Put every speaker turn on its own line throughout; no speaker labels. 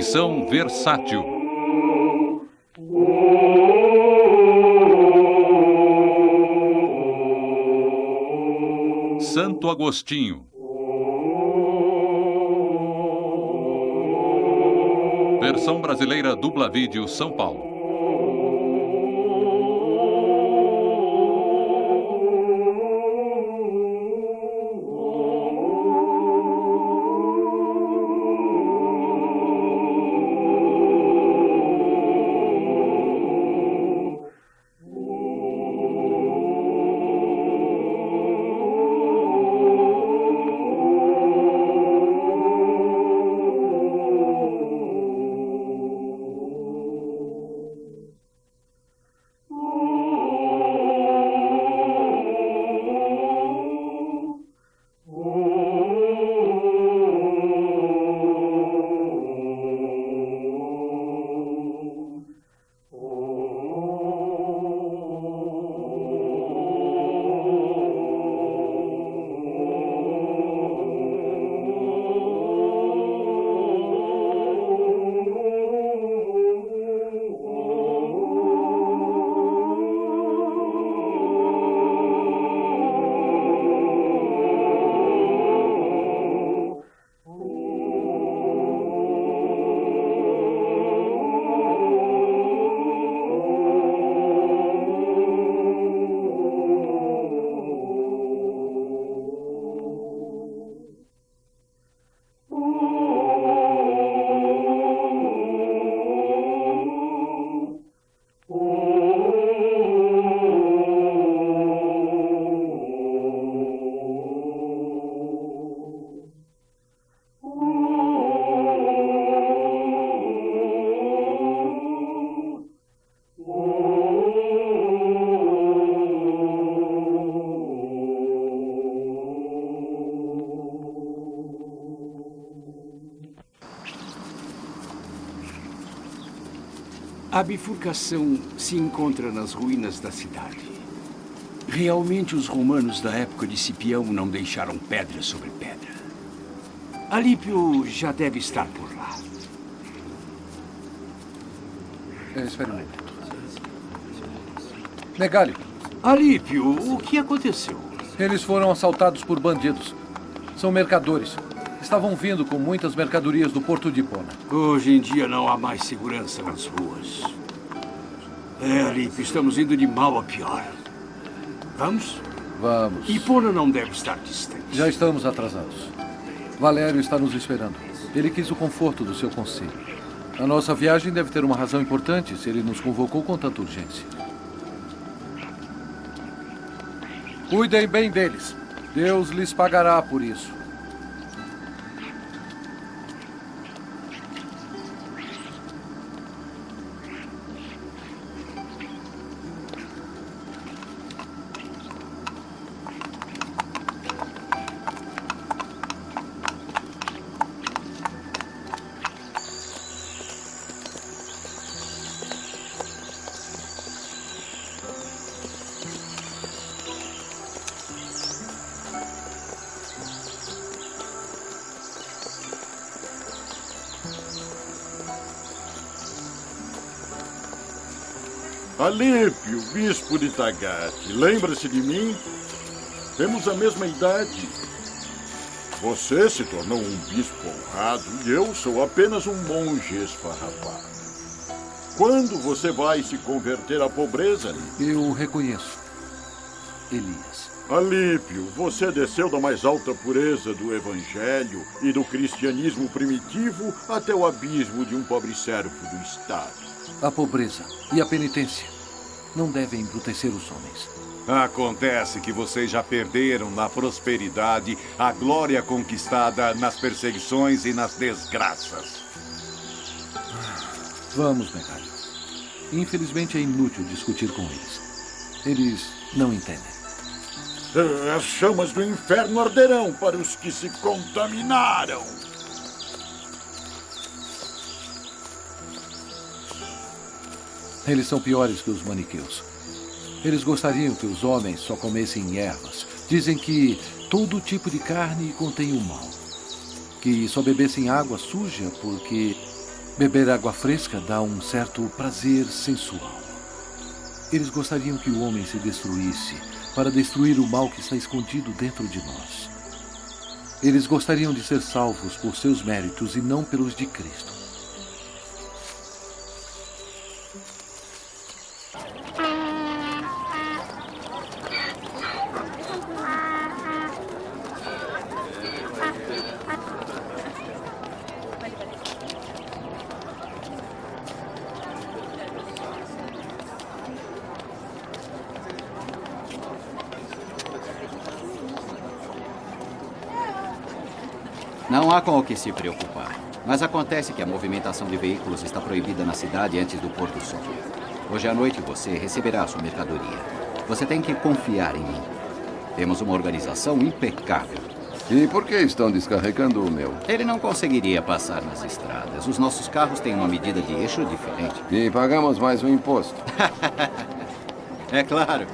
Edição versátil. Santo Agostinho. Versão brasileira Dubla Vídeo São Paulo.
A bifurcação se encontra nas ruínas da cidade. Realmente, os romanos da época de Cipião não deixaram pedra sobre pedra. Alípio já deve estar por lá.
Espere um momento. Megalio.
Alípio, o que aconteceu?
Eles foram assaltados por bandidos. São mercadores. Estavam vindo com muitas mercadorias do porto de Hipona.
Hoje em dia não há mais segurança nas ruas. Alípio, estamos indo de mal a pior. Vamos?
Vamos.
Hipona não deve estar distante.
Já estamos atrasados. Valério está nos esperando. Ele quis o conforto do seu conselho. A nossa viagem deve ter uma razão importante se ele nos convocou com tanta urgência. Cuidem bem deles. Deus lhes pagará por isso.
Alípio, bispo de Tagate, lembra-se de mim? Temos a mesma idade. Você se tornou um bispo honrado e eu sou apenas um monge esfarrapado. Quando você vai se converter à pobreza, Alípio?
Eu reconheço. Elias.
Alípio, você desceu da mais alta pureza do Evangelho e do cristianismo primitivo até o abismo de um pobre servo do Estado.
A pobreza e a penitência não devem embrutecer os homens.
Acontece que vocês já perderam na prosperidade a glória conquistada nas perseguições e nas desgraças.
Vamos, Megalio. Infelizmente é inútil discutir com eles. Eles não entendem.
As chamas do inferno arderão para os que se contaminaram.
Eles são piores que os maniqueus. Eles gostariam que os homens só comessem ervas. Dizem que todo tipo de carne contém o mal. Que só bebessem água suja porque Beber água fresca dá um certo prazer sensual. Eles gostariam que o homem se destruísse para destruir o mal que está escondido dentro de nós. Eles gostariam de ser salvos por seus méritos e não pelos de Cristo.
Não há com o que se preocupar. Mas acontece que a movimentação de veículos está proibida na cidade antes do pôr do sol. Hoje à noite você receberá a sua mercadoria. Você tem que confiar em mim. Temos uma organização impecável.
E por que estão descarregando o meu?
Ele não conseguiria passar nas estradas. Os nossos carros têm uma medida de eixo diferente.
E pagamos mais um imposto.
É claro.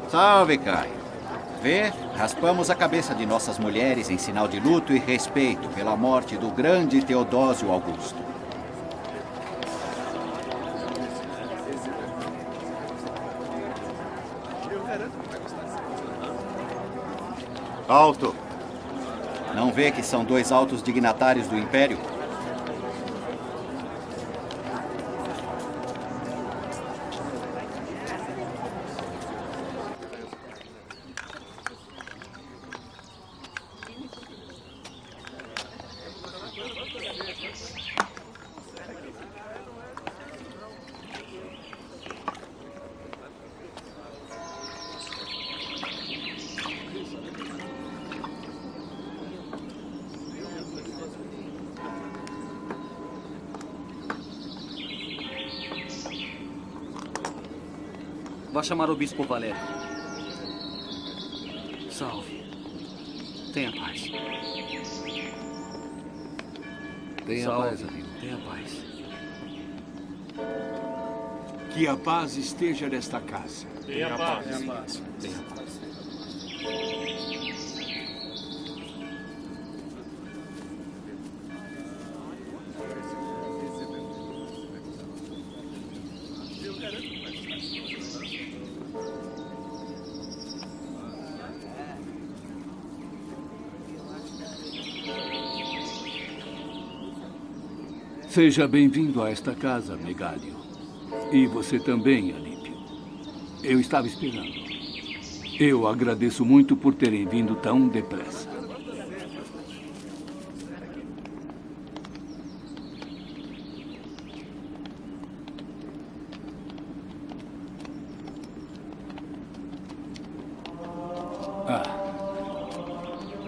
Salve, Caio. Vê, raspamos a cabeça de nossas mulheres em sinal de luto e respeito pela morte do grande Teodósio Augusto.
Alto!
Não vê que são dois altos dignatários do Império?
Vá chamar o Bispo Valério. Salve. Tenha paz.
Tenha
Salve.
paz, amigo.
Tenha paz.
Que a paz esteja nesta casa.
Tenha paz. Tenha paz. Tenha paz.
Seja bem-vindo a esta casa, Megalio. E você também, Alípio. Eu estava esperando. Eu agradeço muito por terem vindo tão depressa.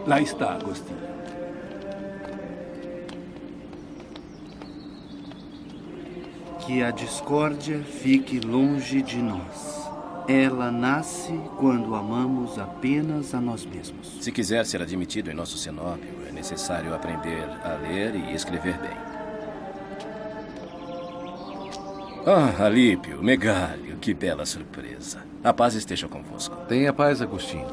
Lá está, Agostinho.
Que a discórdia fique longe de nós. Ela nasce quando amamos apenas a nós mesmos.
Se quiser ser admitido em nosso cenópio, é necessário aprender a ler e escrever bem. Ah, Alípio, Megalio, que bela surpresa. A paz esteja convosco.
Tenha paz, Agostinho.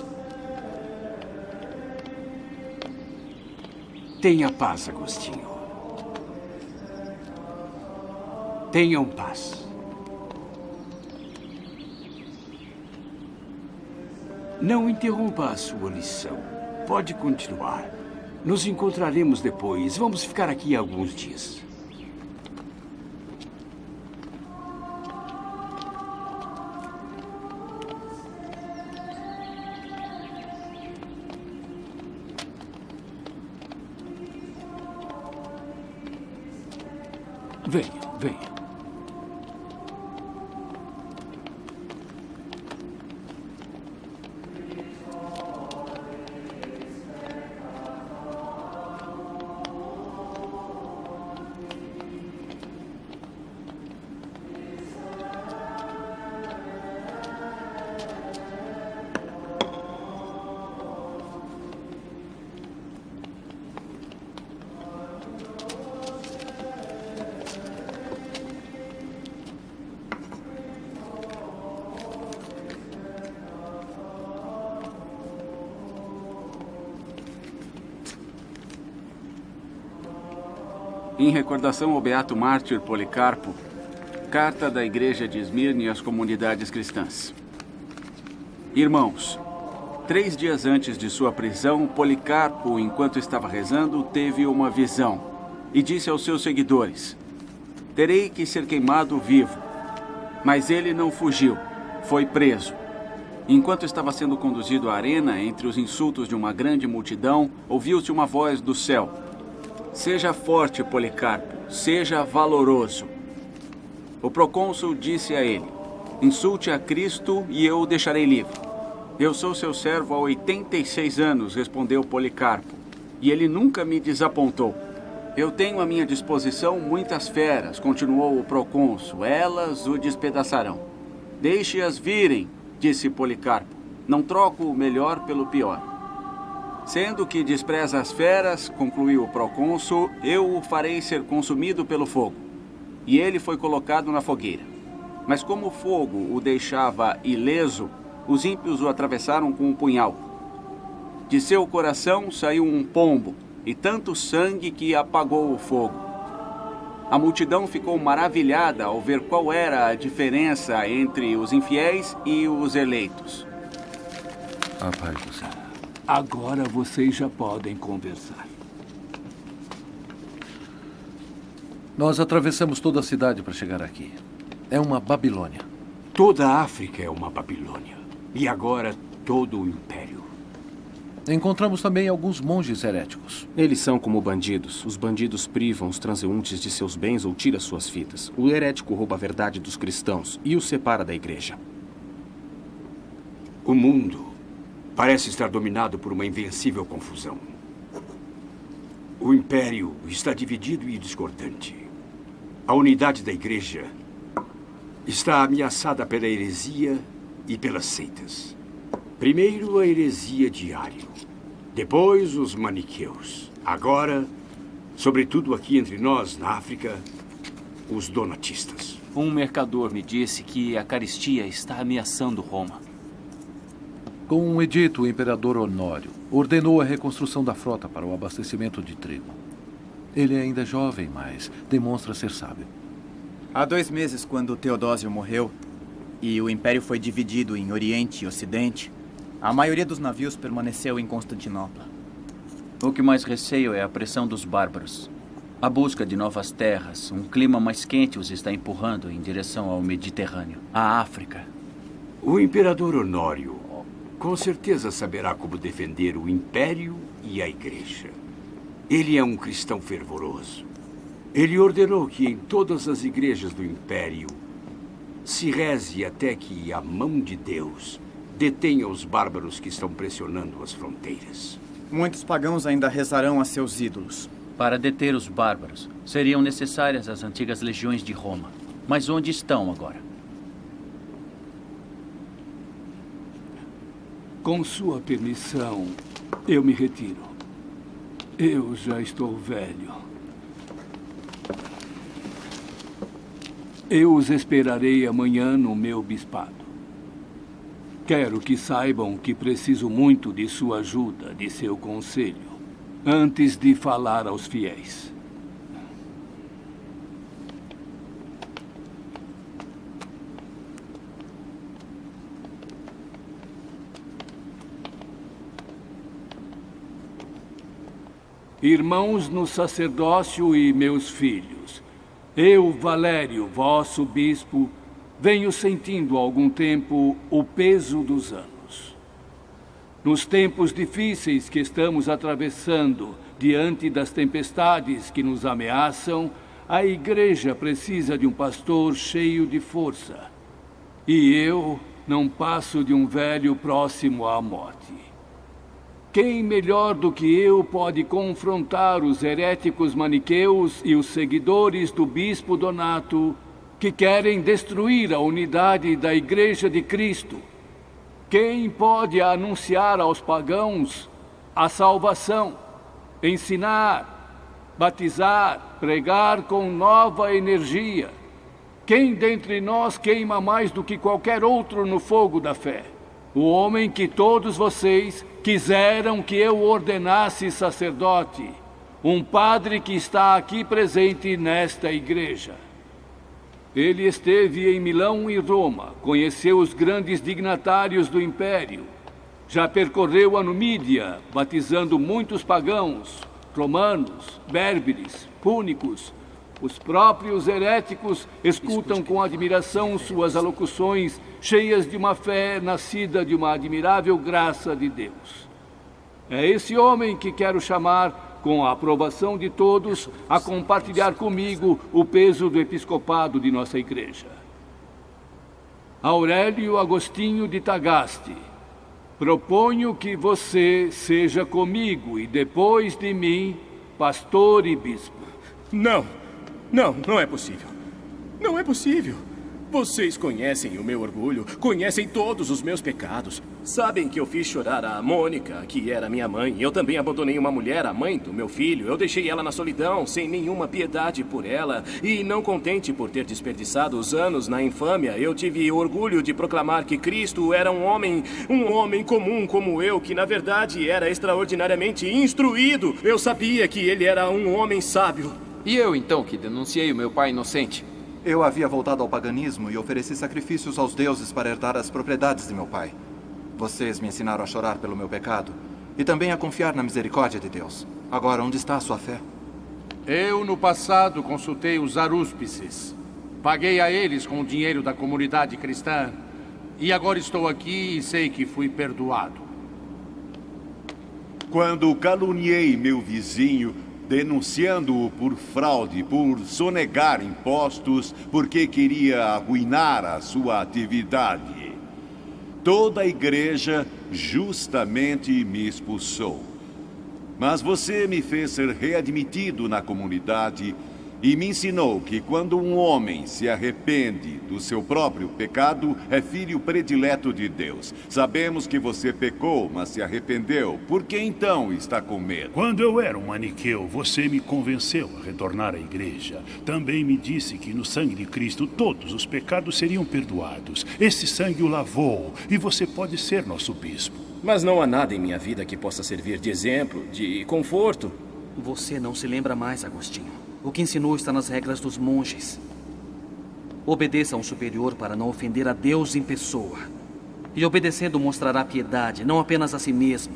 Tenha paz, Agostinho. Tenham paz. Não interrompa a sua lição. Pode continuar. Nos encontraremos depois. Vamos ficar aqui alguns dias. Venha, venha.
Em recordação ao beato mártir Policarpo, carta da Igreja de Esmirna e às comunidades cristãs. Irmãos, 3 dias antes de sua prisão, Policarpo, enquanto estava rezando, teve uma visão e disse aos seus seguidores: terei que ser queimado vivo. Mas ele não fugiu, foi preso. Enquanto estava sendo conduzido à arena, entre os insultos de uma grande multidão, ouviu-se uma voz do céu: seja forte, Policarpo, seja valoroso. O procônsul disse a ele: insulte a Cristo e eu o deixarei livre. Eu sou seu servo há 86 anos, respondeu Policarpo, e ele nunca me desapontou. Eu tenho à minha disposição muitas feras, continuou o procônsul, elas o despedaçarão. Deixe-as virem, disse Policarpo, não troco o melhor pelo pior. Sendo que despreza as feras, concluiu o procônsul, eu o farei ser consumido pelo fogo. E ele foi colocado na fogueira. Mas como o fogo o deixava ileso, os ímpios o atravessaram com um punhal. De seu coração saiu um pombo, e tanto sangue que apagou o fogo. A multidão ficou maravilhada ao ver qual era a diferença entre os infiéis e os eleitos.
A paz do Senhor.
Agora vocês já podem conversar.
Nós atravessamos toda a cidade para chegar aqui. É uma Babilônia.
Toda a África é uma Babilônia. E agora todo o Império.
Encontramos também alguns monges heréticos.
Eles são como bandidos. Os bandidos privam os transeuntes de seus bens ou tiram suas fitas. O herético rouba a verdade dos cristãos e os separa da igreja.
O mundo parece estar dominado por uma invencível confusão. O Império está dividido e discordante. A unidade da igreja está ameaçada pela heresia e pelas seitas. Primeiro a heresia de Ário, depois os maniqueus. Agora, sobretudo aqui entre nós, na África, os donatistas.
Um mercador me disse que a caristia está ameaçando Roma.
Com um edito, o imperador Honório ordenou a reconstrução da frota para o abastecimento de trigo. Ele é ainda jovem, mas demonstra ser sábio.
Há 2 meses, quando Teodósio morreu e o Império foi dividido em Oriente e Ocidente, a maioria dos navios permaneceu em Constantinopla.
O que mais receio é a pressão dos bárbaros. A busca de novas terras, um clima mais quente os está empurrando em direção ao Mediterrâneo, à África.
O imperador Honório com certeza saberá como defender o Império e a Igreja. Ele é um cristão fervoroso. Ele ordenou que em todas as igrejas do Império se reze até que a mão de Deus detenha os bárbaros que estão pressionando as fronteiras.
Muitos pagãos ainda rezarão a seus ídolos.
Para deter os bárbaros, seriam necessárias as antigas legiões de Roma. Mas onde estão agora?
Com sua permissão, eu me retiro. Eu já estou velho. Eu os esperarei amanhã no meu bispado. Quero que saibam que preciso muito de sua ajuda, de seu conselho, antes de falar aos fiéis. Irmãos no sacerdócio e meus filhos, eu, Valério, vosso bispo, venho sentindo há algum tempo o peso dos anos. Nos tempos difíceis que estamos atravessando, diante das tempestades que nos ameaçam, a igreja precisa de um pastor cheio de força. E eu não passo de um velho próximo à morte. Quem melhor do que eu pode confrontar os heréticos maniqueus e os seguidores do bispo Donato que querem destruir a unidade da Igreja de Cristo? Quem pode anunciar aos pagãos a salvação, ensinar, batizar, pregar com nova energia? Quem dentre nós queima mais do que qualquer outro no fogo da fé? O homem que todos vocês quiseram que eu ordenasse sacerdote. um padre que está aqui presente nesta igreja. Ele esteve em Milão e Roma, conheceu os grandes dignatários do Império, já percorreu a Numídia, batizando muitos pagãos, romanos, berberes, púnicos. Os próprios heréticos escutam com admiração suas alocuções, cheias de uma fé nascida de uma admirável graça de Deus. É esse homem que quero chamar, com a aprovação de todos, a compartilhar comigo o peso do episcopado de nossa igreja. Aurélio Agostinho de Tagaste, proponho que você seja comigo e depois de mim, pastor e bispo.
Não é possível. Não é possível. Vocês conhecem o meu orgulho, conhecem todos os meus pecados. Sabem que eu fiz chorar a Mônica, que era minha mãe. Eu também abandonei uma mulher, a mãe do meu filho. Eu deixei ela na solidão, sem nenhuma piedade por ela. E não contente por ter desperdiçado os anos na infâmia, eu tive orgulho de proclamar que Cristo era um homem comum como eu, que na verdade era extraordinariamente instruído. Eu sabia que ele era um homem sábio.
E eu, então, que denunciei o meu pai inocente?
Eu havia voltado ao paganismo e ofereci sacrifícios aos deuses para herdar as propriedades de meu pai. Vocês me ensinaram a chorar pelo meu pecado e também a confiar na misericórdia de Deus. Agora, onde está a sua fé?
Eu, no passado, consultei os arúspices. Paguei a eles com o dinheiro da comunidade cristã. E agora estou aqui e sei que fui perdoado.
Quando caluniei meu vizinho, denunciando-o por fraude, por sonegar impostos, porque queria arruinar a sua atividade, toda a igreja justamente me expulsou. Mas você me fez ser readmitido na comunidade e me ensinou que quando um homem se arrepende do seu próprio pecado, é filho predileto de Deus. Sabemos que você pecou, mas se arrependeu. Por que então está com medo?
Quando eu era um maniqueu, você me convenceu a retornar à igreja. Também me disse que no sangue de Cristo todos os pecados seriam perdoados. Esse sangue o lavou e você pode ser nosso bispo.
Mas não há nada em minha vida que possa servir de exemplo, de conforto.
Você não se lembra mais, Agostinho. O que ensinou está nas regras dos monges. Obedeça a um superior para não ofender a Deus em pessoa. E obedecendo mostrará piedade, não apenas a si mesmo,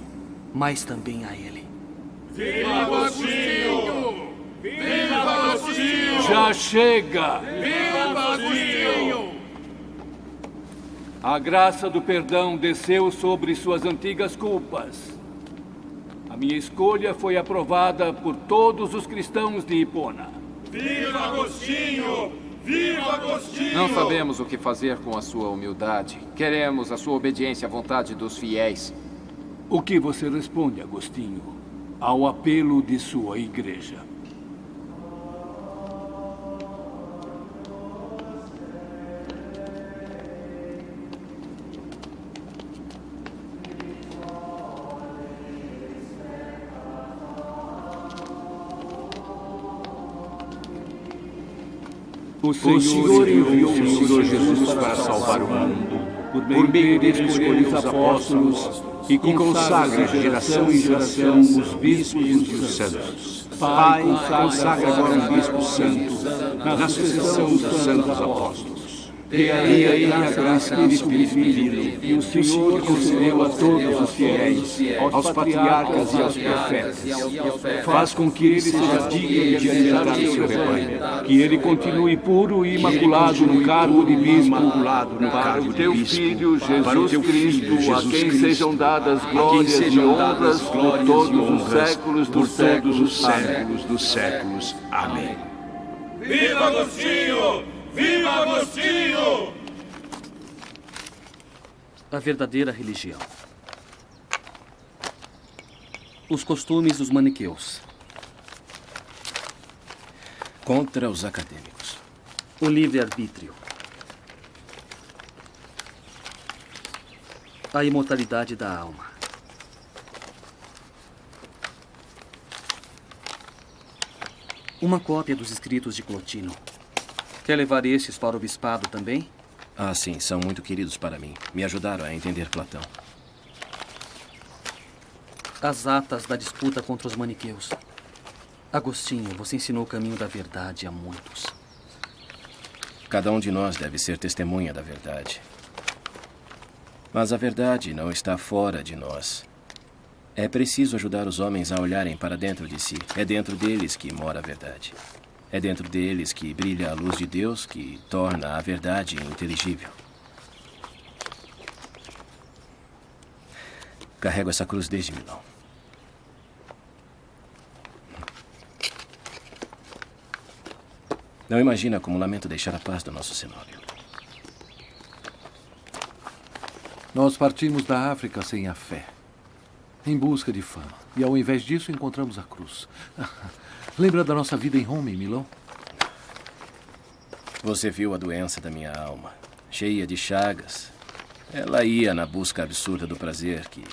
mas também a ele.
Viva Agostinho! Viva Agostinho! Já chega! Viva Agostinho! A graça do perdão desceu sobre suas antigas culpas. A minha escolha foi aprovada por todos os cristãos de Hipona.
Viva Agostinho! Viva Agostinho!
Não sabemos o que fazer com a sua humildade. Queremos a sua obediência à vontade dos fiéis.
O que você responde, Agostinho, ao apelo de sua igreja? O Senhor enviou o Senhor Jesus para salvar o mundo. Por meio dele escolheu os apóstolos e consagra de geração em geração os bispos e os santos. Pai, consagra agora um bispo santo na sucessão dos santos apóstolos. Dê a ele a graça do Espírito Divino, e o Senhor concedeu a todos os fiéis, aos patriarcas e aos profetas. Faz com que ele seja digno de alimentar o seu rebanho, que ele continue puro e imaculado no cargo de bispo, para o teu Filho Jesus Cristo, a quem sejam dadas glórias e honras por todos os séculos dos séculos. Amém.
Viva Agostinho! Viva Agostinho!
A verdadeira religião. Os costumes dos maniqueus.
Contra os acadêmicos.
O livre-arbítrio. A imortalidade da alma. Uma cópia dos escritos de Plotino. Quer levar estes para o bispado também?
Ah, sim, são muito queridos para mim. Me ajudaram a entender Platão.
As atas da disputa contra os maniqueus. Agostinho, você ensinou o caminho da verdade a muitos.
Cada um de nós deve ser testemunha da verdade. Mas a verdade não está fora de nós. É preciso ajudar os homens a olharem para dentro de si. É dentro deles que mora a verdade. É dentro deles que brilha a luz de Deus que torna a verdade inteligível. Carrego essa cruz desde Milão. Não imagina como lamento deixar a paz do nosso cenóbio.
Nós partimos da África sem a fé, em busca de fama. E ao invés disso, encontramos a cruz. Lembra da nossa vida em Roma, em Milão?
Você viu a doença da minha alma, cheia de chagas. Ela ia na busca absurda do prazer que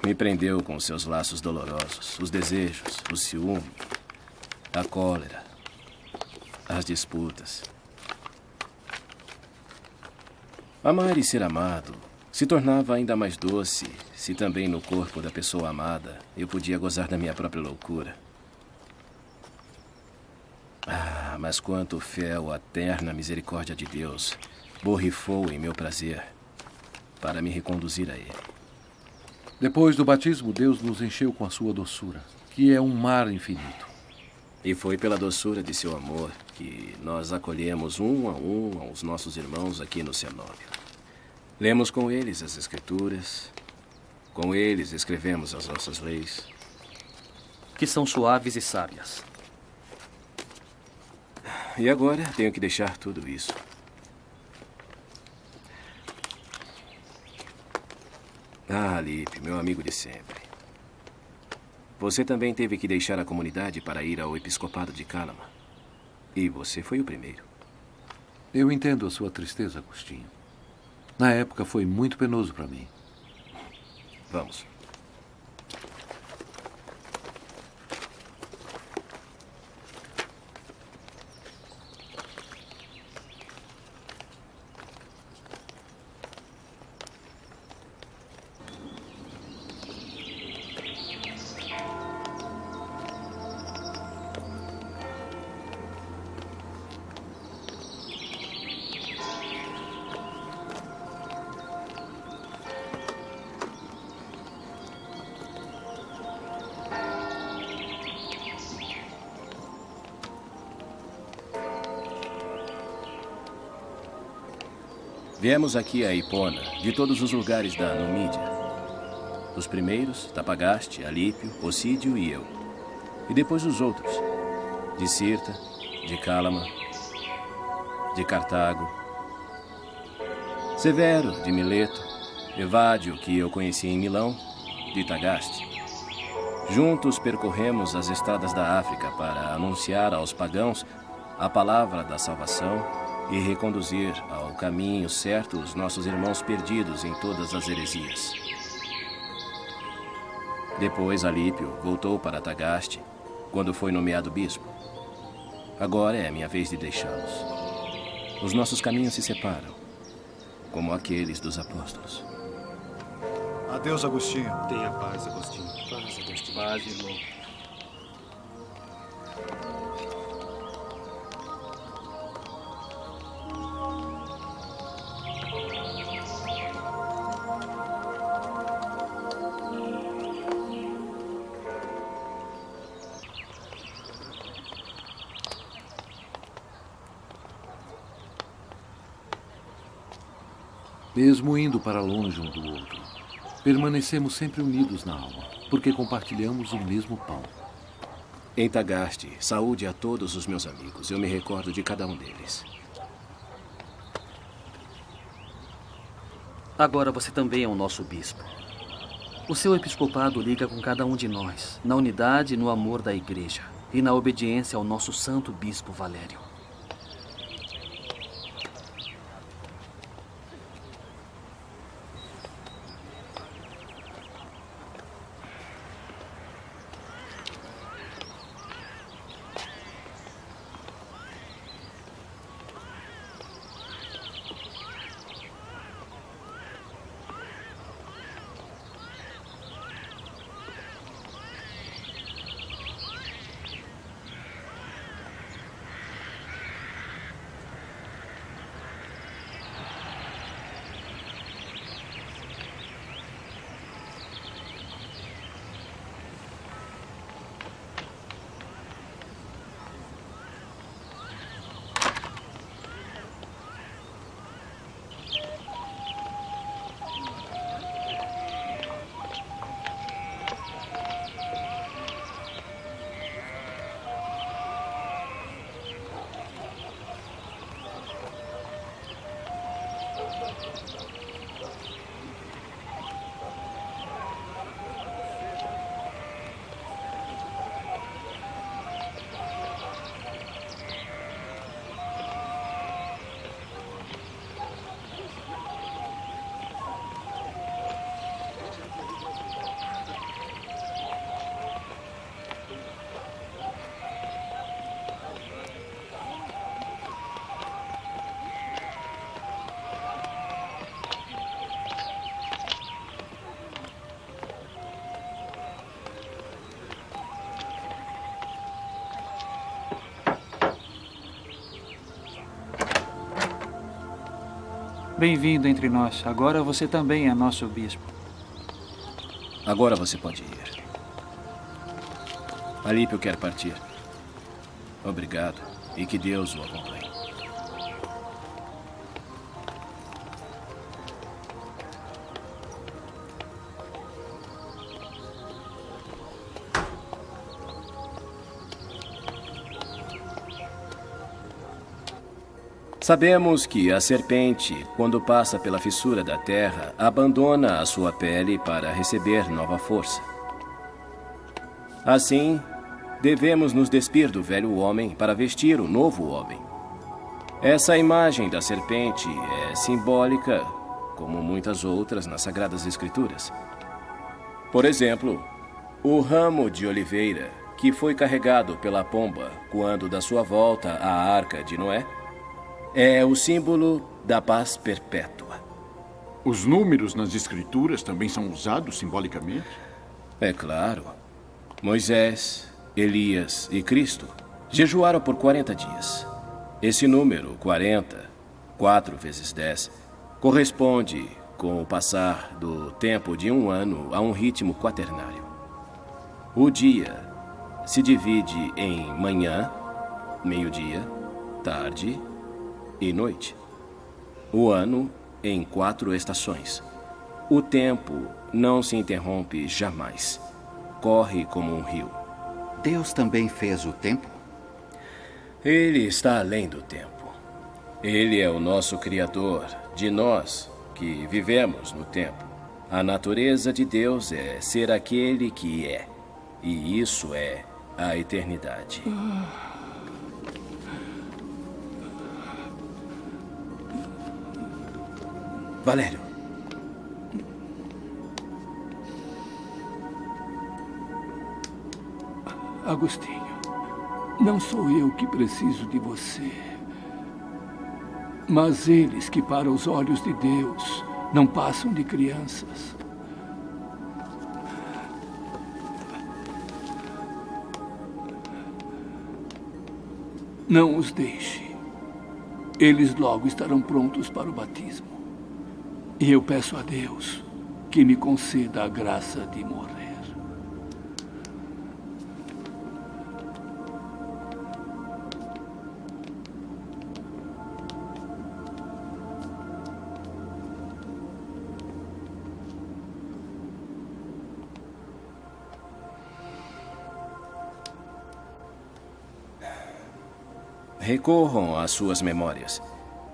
me prendeu com seus laços dolorosos, os desejos, o ciúme, a cólera, as disputas. Amar e ser amado se tornava ainda mais doce se também no corpo da pessoa amada eu podia gozar da minha própria loucura. Ah, mas quanto fiel a terna misericórdia de Deus borrifou em meu prazer para me reconduzir a Ele.
Depois do batismo, Deus nos encheu com a sua doçura, que é um mar infinito.
E foi pela doçura de seu amor que nós acolhemos um aos nossos irmãos aqui no cenóbio. Lemos com eles as Escrituras, com eles escrevemos as nossas leis.
Que são suaves e sábias.
E agora tenho que deixar tudo isso. Ah, Alípio, meu amigo de sempre. Você também teve que deixar a comunidade para ir ao episcopado de Cálama. E você foi o primeiro.
Eu entendo a sua tristeza, Agostinho. Na época foi muito penoso para mim.
Vamos. Viemos aqui a Hipona, de todos os lugares da Numídia. Os primeiros, Tapagaste, Alípio, Ocídio e eu. E depois os outros, de Cirta, de Cálama, de Cartago, Severo, de Mileto, Evádio, que eu conheci em Milão, de Tagaste. Juntos percorremos as estradas da África para anunciar aos pagãos a palavra da salvação e reconduzir ao caminho certo os nossos irmãos perdidos em todas as heresias. Depois Alípio voltou para Tagaste, quando foi nomeado bispo. Agora é a minha vez de deixá-los. Os nossos caminhos se separam, como aqueles dos apóstolos.
Adeus, Agostinho.
Tenha paz, Agostinho. Paz, Agostinho.
Paz, irmão.
Mesmo indo para longe um do outro, permanecemos sempre unidos na alma, porque compartilhamos o mesmo pão.
Em Tagaste, saúde a todos os meus amigos. Eu me recordo de cada um deles.
Agora você também é o nosso bispo. O seu episcopado liga com cada um de nós, na unidade e no amor da igreja, e na obediência ao nosso santo bispo Valério.
Bem-vindo entre nós. Agora você também é nosso bispo.
Agora você pode ir. Alípio quer partir. Obrigado e que Deus o acompanhe. Sabemos que a serpente, quando passa pela fissura da terra, abandona a sua pele para receber nova força. Assim, devemos nos despir do velho homem para vestir o novo homem. Essa imagem da serpente é simbólica, como muitas outras nas Sagradas Escrituras. Por exemplo, o ramo de oliveira, que foi carregado pela pomba quando da sua volta à Arca de Noé, é o símbolo da paz perpétua.
Os números nas Escrituras também são usados simbolicamente?
É claro. Moisés, Elias e Cristo jejuaram por 40 dias. Esse número, 40, 4 vezes 10, corresponde com o passar do tempo de um ano a um ritmo quaternário. O dia se divide em manhã, meio-dia, tarde e noite. O ano em 4 estações. O tempo não se interrompe jamais. Corre como um rio.
Deus também fez o tempo?
Ele está além do tempo. Ele é o nosso Criador, de nós que vivemos no tempo. A natureza de Deus é ser aquele que é. E isso é a eternidade. Valério.
Agostinho, não sou eu que preciso de você, mas eles que, para os olhos de Deus, não passam de crianças. Não os deixe. Eles logo estarão prontos para o batismo. E eu peço a Deus que me conceda a graça de morrer.
Recorram às suas memórias,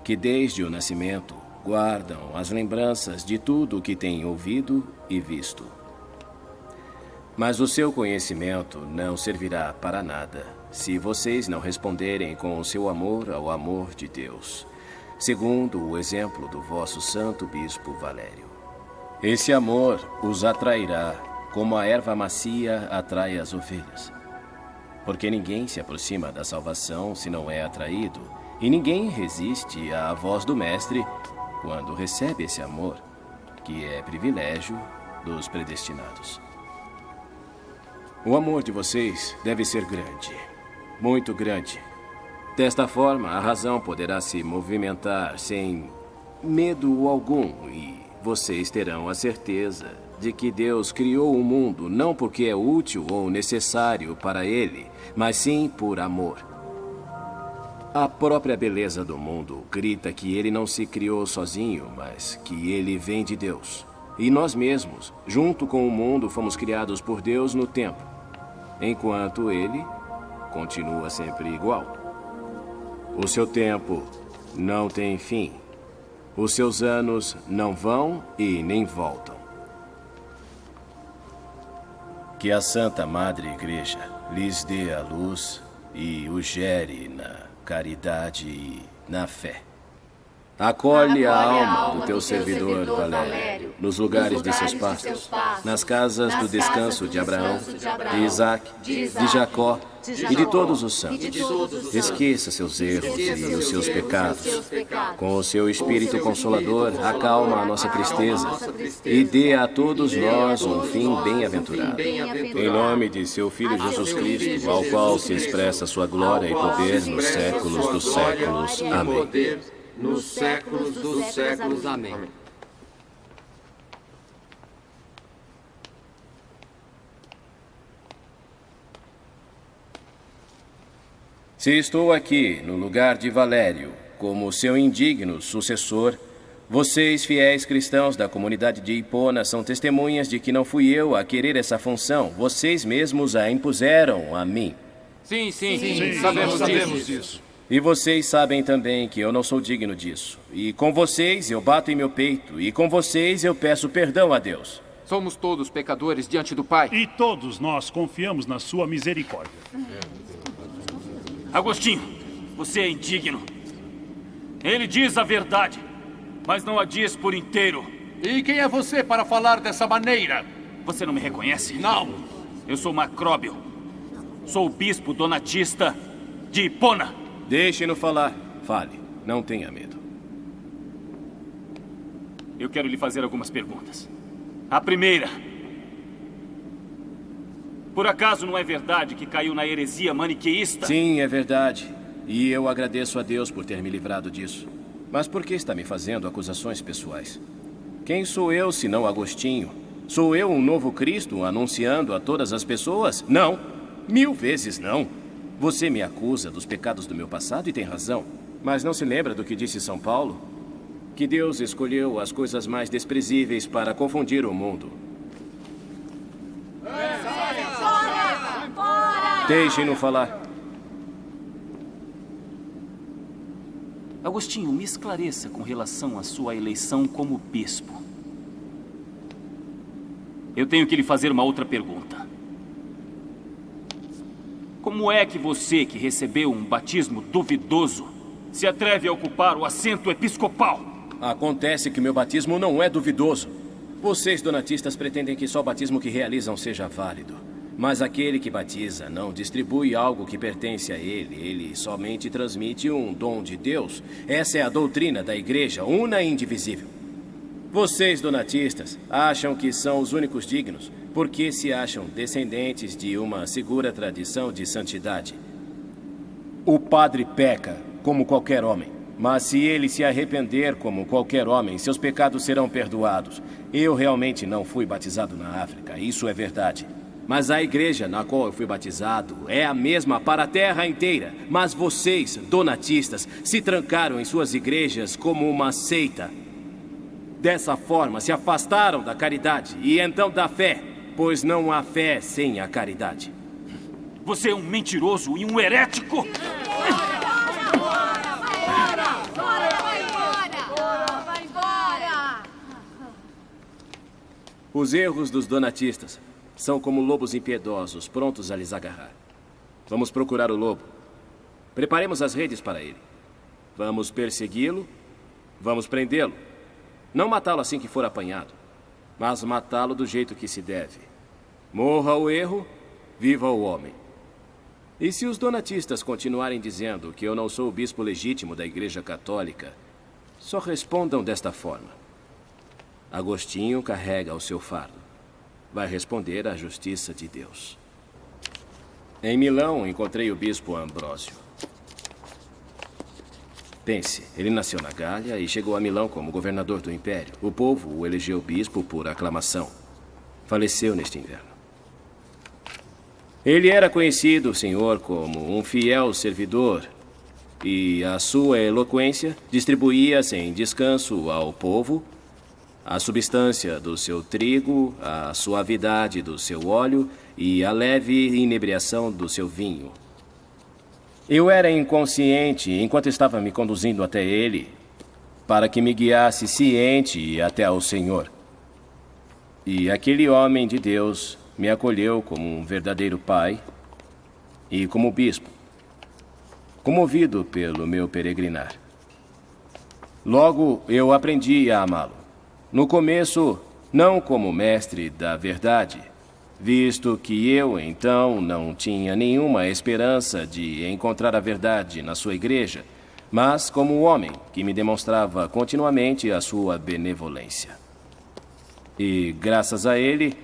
que desde o nascimento guardam as lembranças de tudo o que têm ouvido e visto. Mas o seu conhecimento não servirá para nada se vocês não responderem com o seu amor ao amor de Deus, segundo o exemplo do vosso santo bispo Valério. Esse amor os atrairá como a erva macia atrai as ovelhas. Porque ninguém se aproxima da salvação se não é atraído, e ninguém resiste à voz do Mestre quando recebe esse amor, que é privilégio dos predestinados. O amor de vocês deve ser grande, muito grande. Desta forma, a razão poderá se movimentar sem medo algum e vocês terão a certeza de que Deus criou o mundo não porque é útil ou necessário para ele, mas sim por amor. A própria beleza do mundo grita que ele não se criou sozinho, mas que ele vem de Deus. E nós mesmos, junto com o mundo, fomos criados por Deus no tempo, enquanto ele continua sempre igual. O seu tempo não tem fim. Os seus anos não vão e nem voltam. Que a Santa Madre Igreja lhes dê a luz e os gere na caridade e na fé. Acolhe a alma do teu servidor, Valério, nos lugares de seus passos, nas casas do descanso de Abraão, de Isaac, de Jacó e de todos os santos. Esqueça seus erros e os seus pecados. Com o seu Espírito Consolador, acalma a nossa tristeza e dê a todos nós um fim bem-aventurado. Em nome de seu Filho Jesus Cristo, ao qual se expressa sua glória e poder nos séculos dos séculos. Amém.
nos séculos dos séculos. Amém.
Se estou aqui no lugar de Valério como seu indigno sucessor, vocês, fiéis cristãos da comunidade de Hipona, são testemunhas de que não fui eu a querer essa função. Vocês mesmos a impuseram a mim.
Sim, sabemos disso.
E vocês sabem também que eu não sou digno disso. E com vocês eu bato em meu peito. E com vocês eu peço perdão a Deus.
Somos todos pecadores diante do Pai.
E todos nós confiamos na sua misericórdia.
Agostinho, você é indigno. Ele diz a verdade, mas não a diz por inteiro.
E quem é você para falar dessa maneira?
Você não me reconhece?
Não.
Eu sou Macróbio. Sou o bispo donatista de Hipona.
Deixe-no falar. Fale. Não tenha medo.
Eu quero lhe fazer algumas perguntas. A primeira. Por acaso não é verdade que caiu na heresia maniqueísta?
Sim, é verdade. E eu agradeço a Deus por ter me livrado disso. Mas por que está me fazendo acusações pessoais? Quem sou eu, senão Agostinho? Sou eu um novo Cristo anunciando a todas as pessoas? Não. 1000 vezes não. Você me acusa dos pecados do meu passado e tem razão. Mas não se lembra do que disse São Paulo? Que Deus escolheu as coisas mais desprezíveis para confundir o mundo. Deixem-no falar.
Agostinho, me esclareça com relação à sua eleição como bispo. Eu tenho que lhe fazer uma outra pergunta. Como é que você, que recebeu um batismo duvidoso, se atreve a ocupar o assento episcopal?
Acontece que meu batismo não é duvidoso. Vocês, donatistas, pretendem que só o batismo que realizam seja válido. Mas aquele que batiza não distribui algo que pertence a ele. Ele somente transmite um dom de Deus. Essa é a doutrina da Igreja, una e indivisível. Vocês, donatistas, acham que são os únicos dignos porque se acham descendentes de uma segura tradição de santidade. O padre peca, como qualquer homem. Mas se ele se arrepender como qualquer homem, seus pecados serão perdoados. Eu realmente não fui batizado na África, isso é verdade. Mas a igreja na qual eu fui batizado é a mesma para a terra inteira. Mas vocês, donatistas, se trancaram em suas igrejas como uma seita. Dessa forma, se afastaram da caridade e então da fé, pois não há fé sem a caridade.
Você é um mentiroso e um herético!
Vai embora!
Os erros dos donatistas são como lobos impiedosos, prontos a lhes agarrar. Vamos procurar o lobo. Preparemos as redes para ele. Vamos persegui-lo. Vamos prendê-lo. Não matá-lo assim que for apanhado, mas matá-lo do jeito que se deve. Morra o erro, viva o homem. E se os donatistas continuarem dizendo que eu não sou o bispo legítimo da Igreja Católica, só respondam desta forma. Agostinho carrega o seu fardo. Vai responder à justiça de Deus. Em Milão, encontrei o bispo Ambrósio. Pense, ele nasceu na Gália e chegou a Milão como governador do império. O povo o elegeu bispo por aclamação. Faleceu neste inverno. Ele era conhecido, senhor, como um fiel servidor, e a sua eloquência distribuía sem descanso ao povo a substância do seu trigo, a suavidade do seu óleo e a leve inebriação do seu vinho. Eu era inconsciente enquanto estava me conduzindo até ele, para que me guiasse ciente até ao Senhor. E aquele homem de Deus me acolheu como um verdadeiro pai e como bispo, comovido pelo meu peregrinar. Logo, eu aprendi a amá-lo. No começo, não como mestre da verdade, visto que eu, então, não tinha nenhuma esperança de encontrar a verdade na sua igreja, mas como um homem que me demonstrava continuamente a sua benevolência. E graças a ele,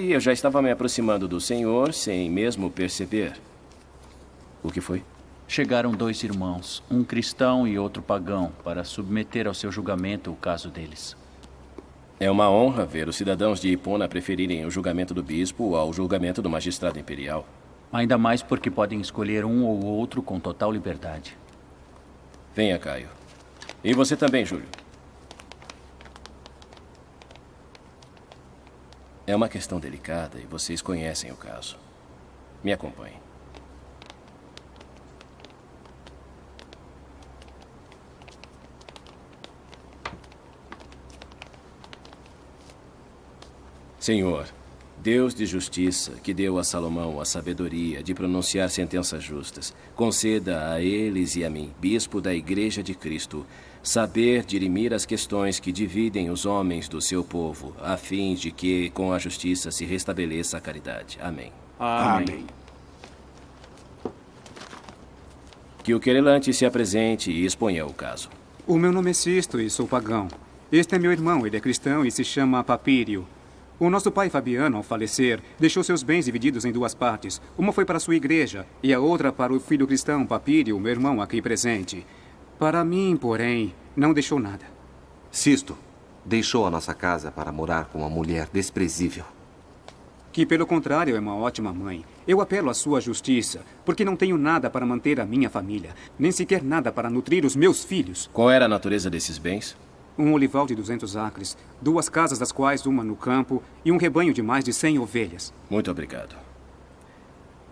eu já estava me aproximando do Senhor sem mesmo perceber. O que foi?
Chegaram 2 irmãos, um cristão e outro pagão, para submeter ao seu julgamento o caso deles.
É uma honra ver os cidadãos de Hipona preferirem o julgamento do bispo ao julgamento do magistrado imperial.
Ainda mais porque podem escolher um ou outro com total liberdade.
Venha, Caio. E você também, Júlio. É uma questão delicada e vocês conhecem o caso. Me acompanhem. Senhor, Deus de justiça, que deu a Salomão a sabedoria de pronunciar sentenças justas, conceda a eles e a mim, bispo da Igreja de Cristo, saber dirimir as questões que dividem os homens do seu povo, a fim de que, com a justiça, se restabeleça a caridade. Amém.
Amém.
Que o querelante se apresente e exponha o caso.
O meu nome é Sisto e sou pagão. Este é meu irmão, ele é cristão e se chama Papírio. O nosso pai Fabiano, ao falecer, deixou seus bens divididos em 2 partes. Uma foi para sua igreja e a outra para o filho cristão Papírio, meu irmão aqui presente. Para mim, porém, não deixou nada.
Sisto deixou a nossa casa para morar com uma mulher desprezível.
Que, pelo contrário, é uma ótima mãe. Eu apelo à sua justiça, porque não tenho nada para manter a minha família, nem sequer nada para nutrir os meus filhos.
Qual era a natureza desses bens?
Um olival de 200 acres, 2 casas das quais uma no campo e um rebanho de mais de 100 ovelhas.
Muito obrigado.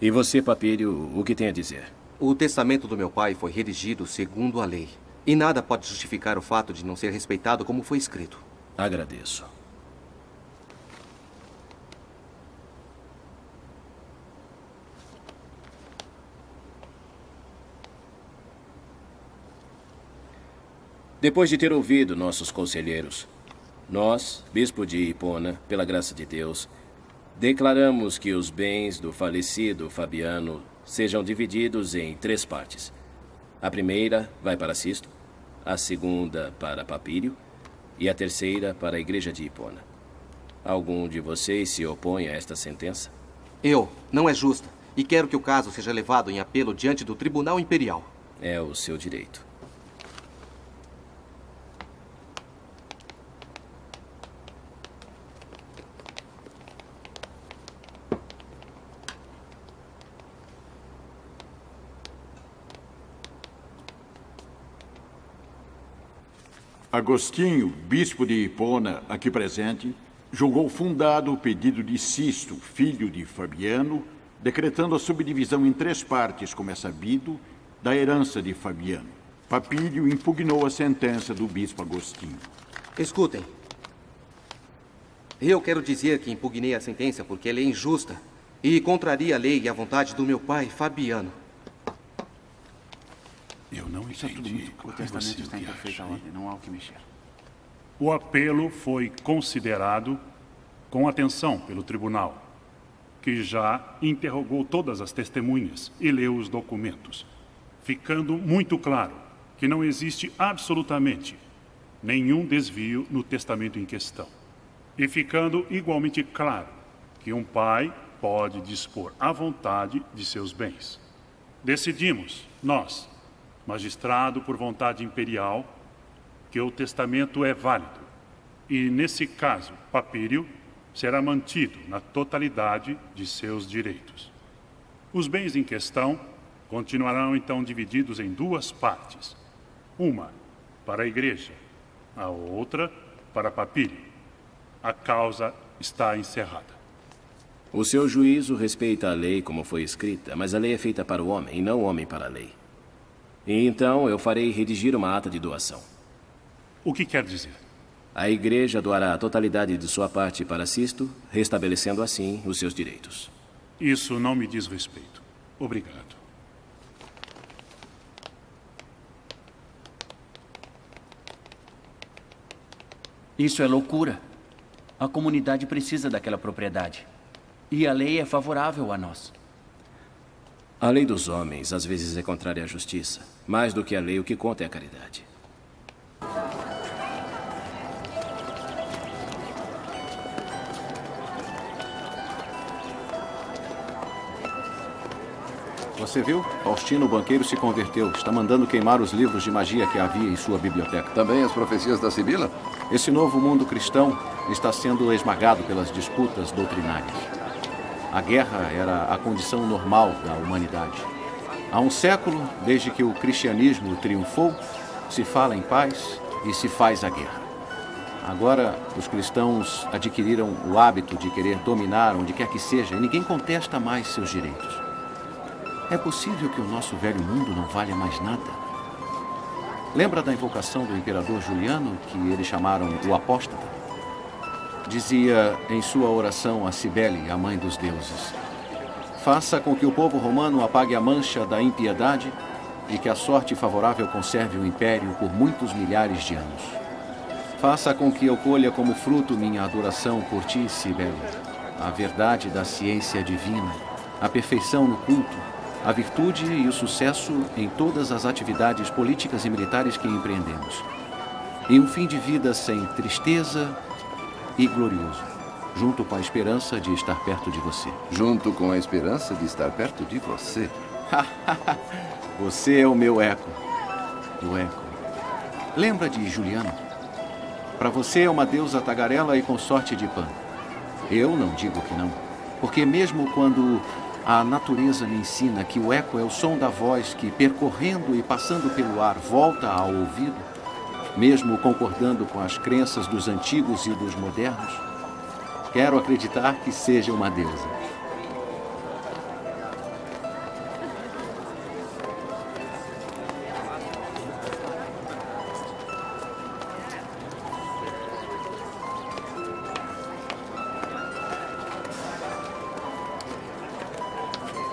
E você, Papírio, o que tem a dizer?
O testamento do meu pai foi redigido segundo a lei. E nada pode justificar o fato de não ser respeitado como foi escrito.
Agradeço. Depois de ter ouvido nossos conselheiros, nós, bispo de Hipona, pela graça de Deus, declaramos que os bens do falecido Fabiano sejam divididos em 3 partes. A primeira vai para Sisto, a segunda para Papírio e a terceira para a Igreja de Hipona. Algum de vocês se opõe a esta sentença?
Eu. Não é justa. E quero que o caso seja levado em apelo diante do Tribunal Imperial.
É o seu direito.
Agostinho, bispo de Hipona, aqui presente, julgou fundado o pedido de Sisto, filho de Fabiano, decretando a subdivisão em 3 partes, como é sabido, da herança de Fabiano. Papírio impugnou a sentença do bispo Agostinho.
Escutem. Eu quero dizer que impugnei a sentença porque ela é injusta e contraria a lei e a vontade do meu pai, Fabiano.
Eu não entendi.
O testamento está em perfeita ordem, não há o que mexer.
O apelo foi considerado com atenção pelo tribunal, que já interrogou todas as testemunhas e leu os documentos, ficando muito claro que não existe absolutamente nenhum desvio no testamento em questão. E ficando igualmente claro que um pai pode dispor à vontade de seus bens. Decidimos, nós, magistrado por vontade imperial, que o testamento é válido e, nesse caso, Papírio será mantido na totalidade de seus direitos. Os bens em questão continuarão então divididos em 2 partes. Uma para a igreja, a outra para Papírio. A causa está encerrada.
O seu juízo respeita a lei como foi escrita, mas a lei é feita para o homem e não o homem para a lei. E então eu farei redigir uma ata de doação.
O que quer dizer?
A igreja doará a totalidade de sua parte para Sisto, restabelecendo assim os seus direitos.
Isso não me diz respeito. Obrigado.
Isso é loucura. A comunidade precisa daquela propriedade. E a lei é favorável a nós.
A lei dos homens às vezes é contrária à justiça. Mais do que a lei, o que conta é a caridade.
Você viu? Faustino, o banqueiro, se converteu. Está mandando queimar os livros de magia que havia em sua biblioteca.
Também as profecias da Sibila?
Esse novo mundo cristão está sendo esmagado pelas disputas doutrinárias. A guerra era a condição normal da humanidade. Há um século, desde que o cristianismo triunfou, se fala em paz e se faz a guerra. Agora, os cristãos adquiriram o hábito de querer dominar onde quer que seja e ninguém contesta mais seus direitos. É possível que o nosso velho mundo não valha mais nada? Lembra da invocação do imperador Juliano, que eles chamaram o apóstata? Dizia em sua oração a Cibele, a mãe dos deuses: faça com que o povo romano apague a mancha da impiedade e que a sorte favorável conserve o império por muitos milhares de anos. Faça com que eu colha como fruto minha adoração por ti, Cibele, a verdade da ciência divina, a perfeição no culto, a virtude e o sucesso em todas as atividades políticas e militares que empreendemos. E um fim de vida sem tristeza e glorioso, junto com a esperança de estar perto de você.
Junto com a esperança de estar perto de você?
Você é o meu eco. O eco. Lembra de Juliano? Para você é uma deusa tagarela e consorte de Pan. Eu não digo que não, porque mesmo quando a natureza me ensina que o eco é o som da voz que, percorrendo e passando pelo ar, volta ao ouvido, mesmo concordando com as crenças dos antigos e dos modernos, quero acreditar que seja uma deusa.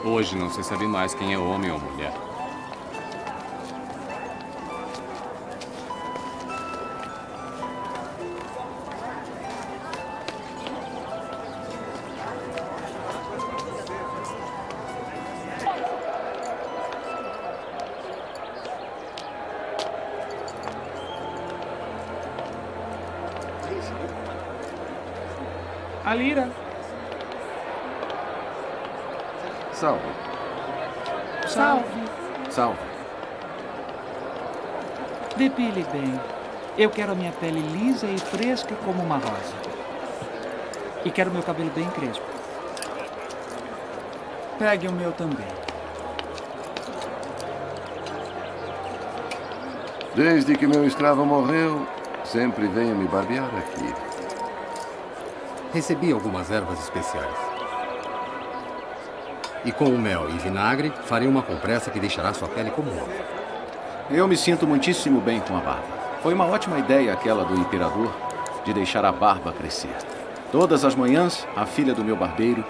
Hoje não se sabe mais quem é homem ou mulher.
A Lira.
Salve.
Salve.
Salve.
Depile bem. Eu quero a minha pele lisa e fresca como uma rosa. E quero meu cabelo bem crespo. Pegue o meu também.
Desde que meu escravo morreu, sempre venho me barbear aqui.
Recebi algumas ervas especiais. E com o mel e vinagre, farei uma compressa que deixará sua pele como nova.
Eu me sinto muitíssimo bem com a barba. Foi uma ótima ideia aquela do imperador de deixar a barba crescer. Todas as manhãs, a filha do meu barbeiro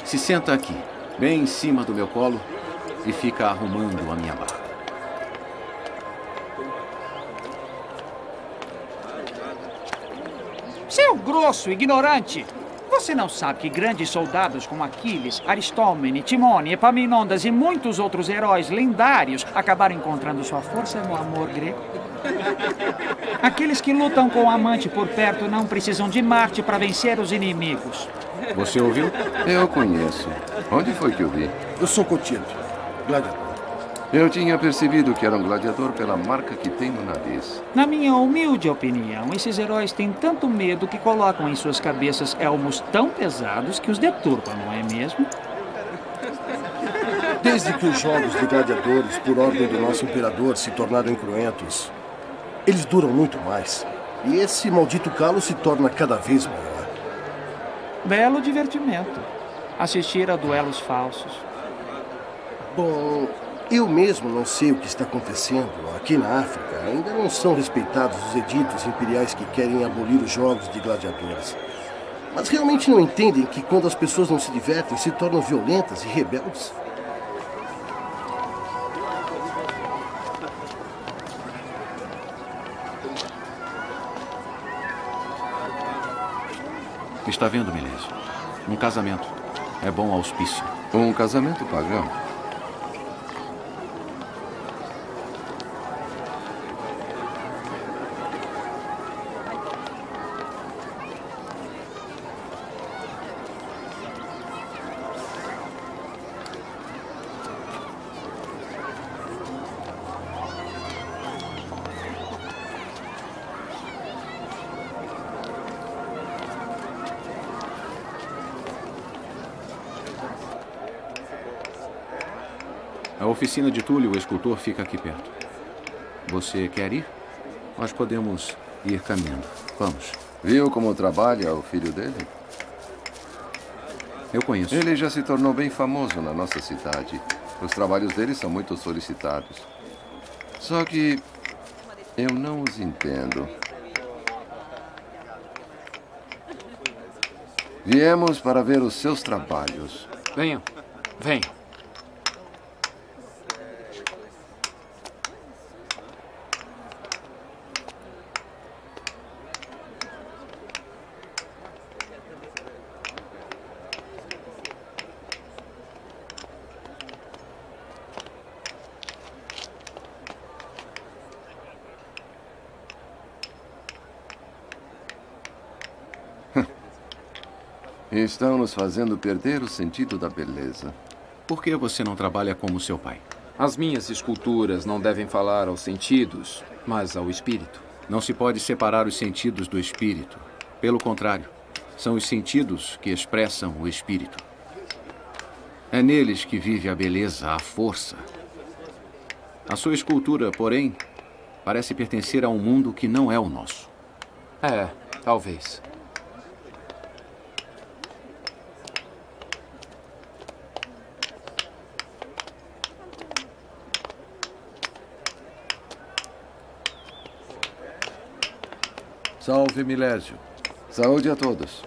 se senta aqui, bem em cima do meu colo, e fica arrumando a minha barba.
Seu grosso, ignorante! Você não sabe que grandes soldados como Aquiles, Aristómene, Timone, Epaminondas e muitos outros heróis lendários acabaram encontrando sua força no amor grego? Aqueles que lutam com o amante por perto não precisam de Marte para vencer os inimigos.
Você ouviu?
Eu conheço. Onde foi que eu vi?
Eu sou Cotinto, gladiador.
Eu tinha percebido que era um gladiador pela marca que tem no nariz.
Na minha humilde opinião, esses heróis têm tanto medo que colocam em suas cabeças elmos tão pesados que os deturpam, não é mesmo?
Desde que os jogos de gladiadores, por ordem do nosso imperador, se tornaram incruentos, eles duram muito mais. E esse maldito calo se torna cada vez maior.
Belo divertimento. Assistir a duelos falsos.
Bom, eu mesmo não sei o que está acontecendo. Aqui na África ainda não são respeitados os editos imperiais que querem abolir os jogos de gladiadores. Mas realmente não entendem que quando as pessoas não se divertem, se tornam violentas e rebeldes?
Está vendo, Milésio? Um casamento. É bom auspício.
Um casamento pagão?
oficina de Túlio, o escultor, fica aqui perto. Você quer ir? Nós podemos ir caminhando. Vamos.
Viu como trabalha o filho dele?
Eu conheço.
Ele já se tornou bem famoso na nossa cidade. Os trabalhos dele são muito solicitados. Só que eu não os entendo. Viemos para ver os seus trabalhos.
Venham, venham.
Estão nos fazendo perder o sentido da beleza.
Por que você não trabalha como seu pai?
As minhas esculturas não devem falar aos sentidos, mas ao espírito.
Não se pode separar os sentidos do espírito. Pelo contrário, são os sentidos que expressam o espírito. É neles que vive a beleza, a força. A sua escultura, porém, parece pertencer a um mundo que não é o nosso.
É, talvez.
Salve, Milésio. Saúde a todos.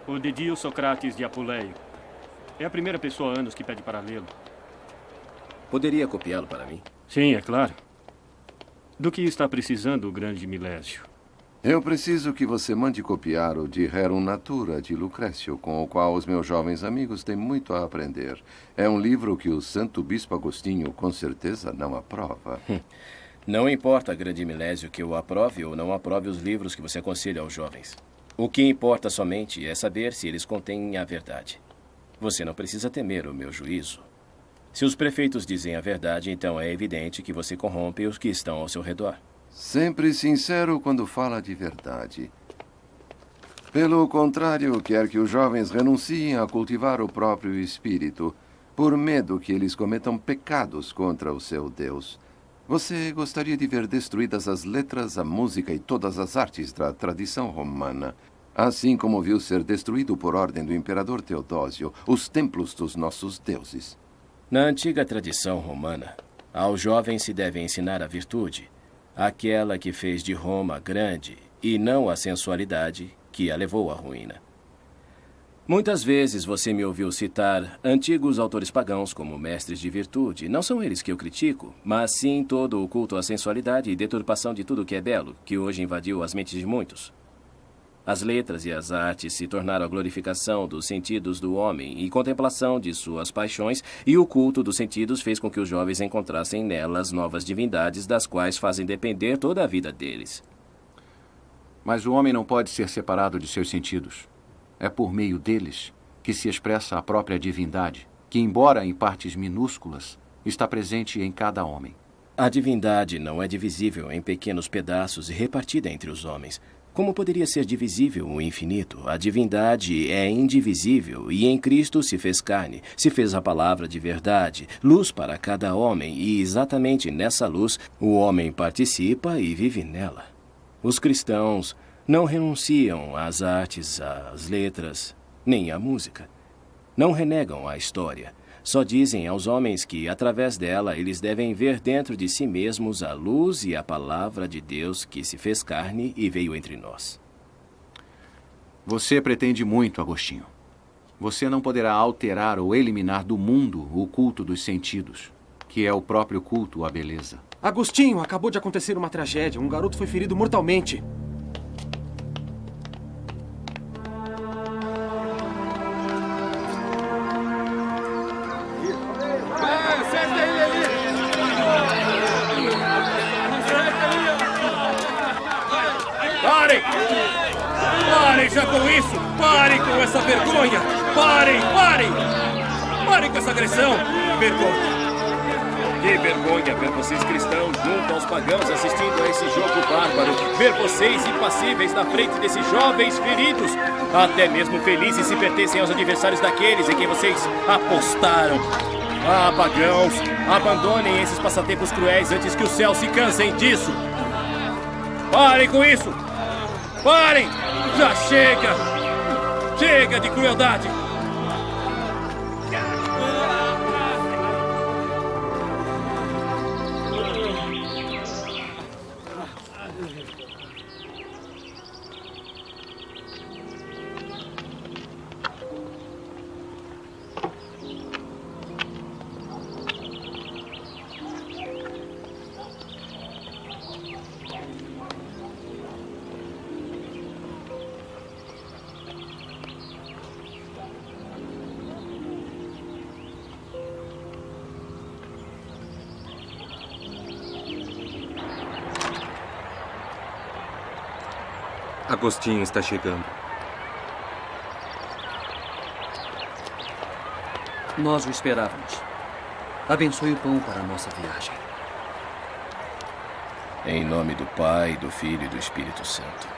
O Didio Socrates de Apuleio. É a primeira pessoa há anos que pede para lê-lo.
Poderia copiá-lo para mim?
Sim, é claro. Do que está precisando o grande Milésio?
Eu preciso que você mande copiar o De Rerum Natura, de Lucrécio, com o qual os meus jovens amigos têm muito a aprender. É um livro que o Santo Bispo Agostinho, com certeza, não aprova.
Não importa, grande Milésio, que eu aprove ou não aprove os livros que você aconselha aos jovens. O que importa somente é saber se eles contêm a verdade. Você não precisa temer o meu juízo. Se os prefeitos dizem a verdade, então é evidente que você corrompe os que estão ao seu redor.
Sempre sincero quando fala de verdade. Pelo contrário, quer que os jovens renunciem a cultivar o próprio espírito, por medo que eles cometam pecados contra o seu Deus. Você gostaria de ver destruídas as letras, a música e todas as artes da tradição romana, assim como viu ser destruído por ordem do imperador Teodósio os templos dos nossos deuses.
Na antiga tradição romana, aos jovens se deve ensinar a virtude, aquela que fez de Roma grande, e não a sensualidade que a levou à ruína. Muitas vezes você me ouviu citar antigos autores pagãos como mestres de virtude. Não são eles que eu critico, mas sim todo o culto à sensualidade e deturpação de tudo que é belo, que hoje invadiu as mentes de muitos. As letras e as artes se tornaram a glorificação dos sentidos do homem e contemplação de suas paixões, e o culto dos sentidos fez com que os jovens encontrassem nelas novas divindades das quais fazem depender toda a vida deles.
Mas o homem não pode ser separado de seus sentidos. É por meio deles que se expressa a própria divindade, que, embora em partes minúsculas, está presente em cada homem.
A divindade não é divisível em pequenos pedaços e repartida entre os homens. Como poderia ser divisível o infinito? A divindade é indivisível e em Cristo se fez carne, se fez a palavra de verdade, luz para cada homem, e exatamente nessa luz o homem participa e vive nela. Os cristãos não renunciam às artes, às letras, nem à música. Não renegam a história. Só dizem aos homens que, através dela, eles devem ver dentro de si mesmos a luz e a palavra de Deus que se fez carne e veio entre nós.
Você pretende muito, Agostinho. Você não poderá alterar ou eliminar do mundo o culto dos sentidos, que é o próprio culto à beleza.
Agostinho, acabou de acontecer uma tragédia. Um garoto foi ferido mortalmente.
Parem! Parem já com isso! Parem com essa vergonha! Parem! Parem! Parem com essa agressão! Vergonha! Que vergonha ver vocês cristãos junto aos pagãos assistindo a esse jogo bárbaro. Ver vocês impassíveis na frente desses jovens feridos. Até mesmo felizes se pertencem aos adversários daqueles em quem vocês apostaram. Ah, pagãos, abandonem esses passatempos cruéis antes que os céus se cansem disso. Parem com isso! Parem! Já chega! Chega de crueldade!
Agostinho está chegando.
Nós o esperávamos. Abençoe o pão para a nossa viagem.
Em nome do Pai, do Filho e do Espírito Santo.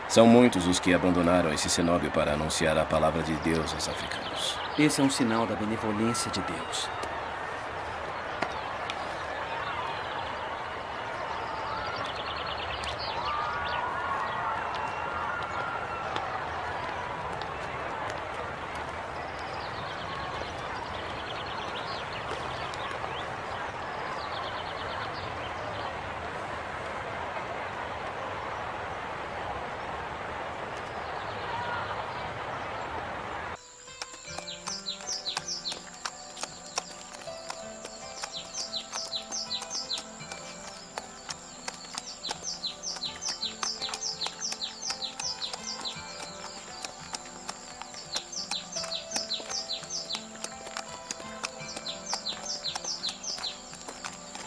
São muitos os que abandonaram esse cenóbio para anunciar a palavra de Deus aos africanos.
Esse é um sinal da benevolência de Deus.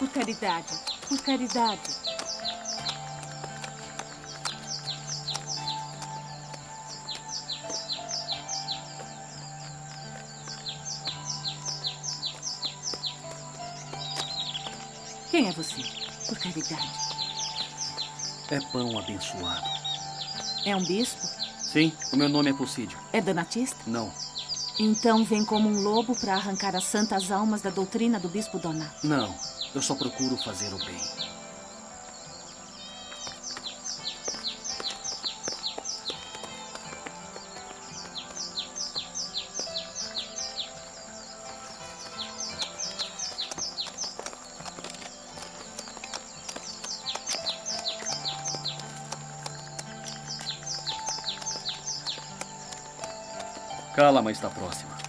Por caridade, por caridade. Quem é você? Por caridade.
É pão abençoado.
É um bispo?
Sim, o meu nome é Possídio.
É donatista?
Não.
Então vem como um lobo para arrancar as santas almas da doutrina do bispo Donato.
Não, eu só procuro fazer o bem. Calma está próxima.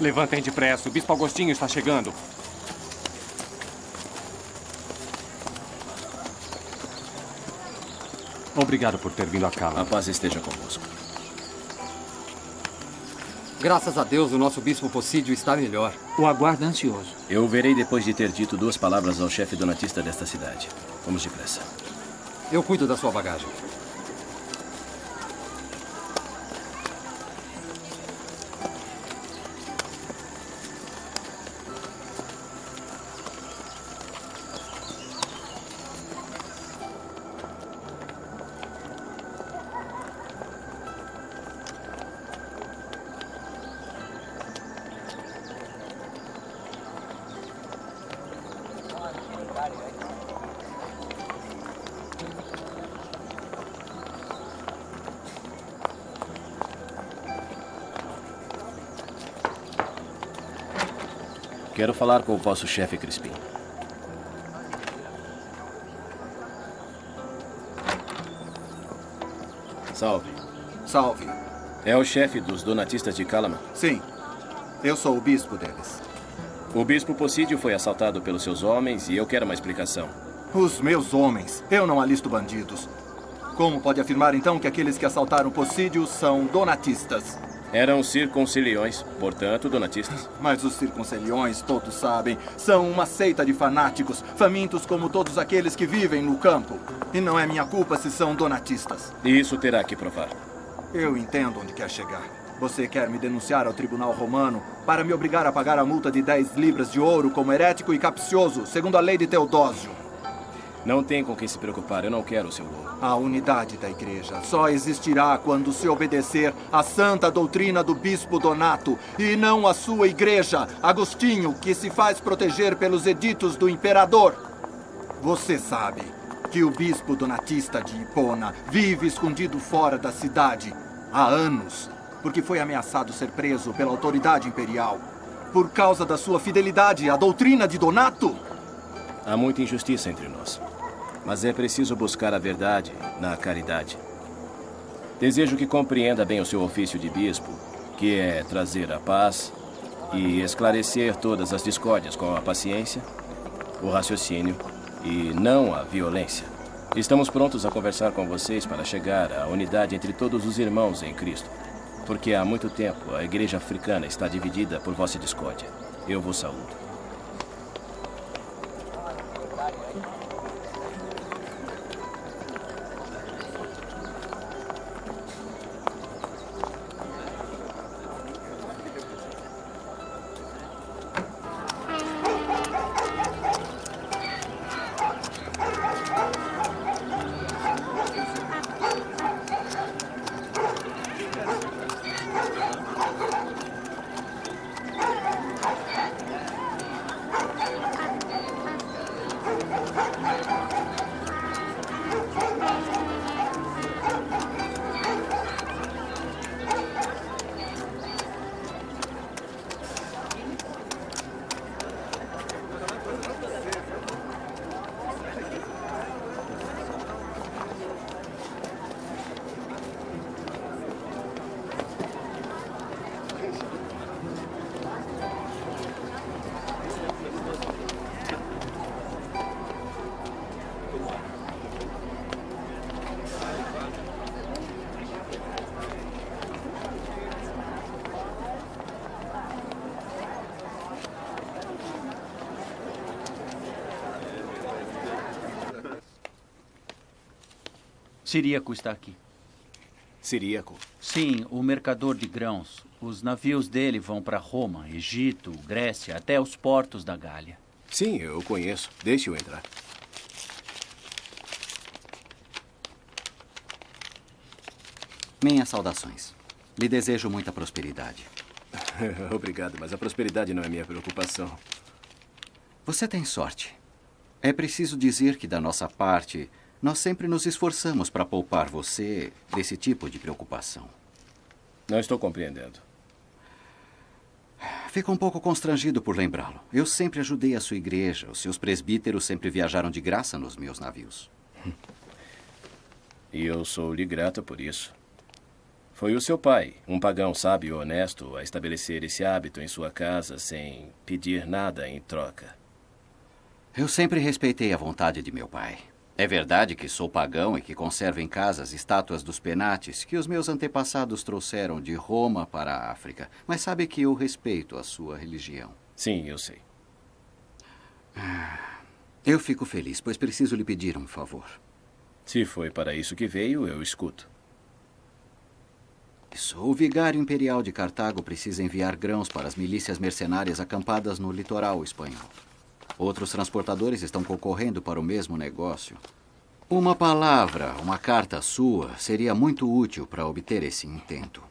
Levantem depressa, o Bispo Agostinho está chegando. Obrigado por ter vindo a Cala.
A paz esteja convosco.
Graças a Deus, o nosso bispo Possídio está melhor.
O aguarda ansioso.
Eu o verei depois de ter dito 2 palavras ao chefe donatista desta cidade. Vamos depressa.
Eu cuido da sua bagagem.
Quero falar com o vosso chefe, Crispim. Salve.
Salve.
É o chefe dos donatistas de Calaman?
Sim. Eu sou o bispo deles.
O bispo Possídio foi assaltado pelos seus homens e eu quero uma explicação.
Os meus homens? Eu não alisto bandidos. Como pode afirmar, então, que aqueles que assaltaram Possídio são donatistas?
Eram circunciliões, portanto, donatistas.
Mas os circunciliões, todos sabem, são uma seita de fanáticos, famintos como todos aqueles que vivem no campo. E não é minha culpa se são donatistas.
E isso terá que provar.
Eu entendo onde quer chegar. Você quer me denunciar ao tribunal romano para me obrigar a pagar a multa de 10 libras de ouro como herético e capcioso, segundo a lei de Teodósio.
Não tem com quem se preocupar, eu não quero o seu ouro.
A unidade da igreja só existirá quando se obedecer à santa doutrina do bispo Donato e não à sua igreja, Agostinho, que se faz proteger pelos editos do imperador. Você sabe que o bispo donatista de Hipona vive escondido fora da cidade há anos, porque foi ameaçado ser preso pela autoridade imperial por causa da sua fidelidade à doutrina de Donato.
Há muita injustiça entre nós. Mas é preciso buscar a verdade na caridade. Desejo que compreenda bem o seu ofício de bispo, que é trazer a paz e esclarecer todas as discórdias com a paciência, o raciocínio e não a violência. Estamos prontos a conversar com vocês para chegar à unidade entre todos os irmãos em Cristo, porque há muito tempo a igreja africana está dividida por vossa discórdia. Eu vos saúdo.
Ciríaco está aqui.
Ciríaco?
Sim, o mercador de grãos. Os navios dele vão para Roma, Egito, Grécia, até os portos da Gália.
Sim, eu o conheço. Deixe-o entrar.
Minhas saudações. Lhe desejo muita prosperidade.
Obrigado, mas a prosperidade não é minha preocupação.
Você tem sorte. É preciso dizer que, da nossa parte, nós sempre nos esforçamos para poupar você desse tipo de preocupação.
Não estou compreendendo.
Fico um pouco constrangido por lembrá-lo. Eu sempre ajudei a sua igreja. Os seus presbíteros sempre viajaram de graça nos meus navios.
E eu sou-lhe grato por isso. Foi o seu pai, um pagão sábio e honesto, a estabelecer esse hábito em sua casa sem pedir nada em troca.
Eu sempre respeitei a vontade de meu pai. É verdade que sou pagão e que conservo em casa as estátuas dos penates que os meus antepassados trouxeram de Roma para a África. Mas sabe que eu respeito a sua religião.
Sim, eu sei.
Eu fico feliz, pois preciso lhe pedir um favor.
Se foi para isso que veio, eu escuto.
O vigário imperial de Cartago precisa enviar grãos para as milícias mercenárias acampadas no litoral espanhol. Outros transportadores estão concorrendo para o mesmo negócio. Uma palavra, uma carta sua, seria muito útil para obter esse intento.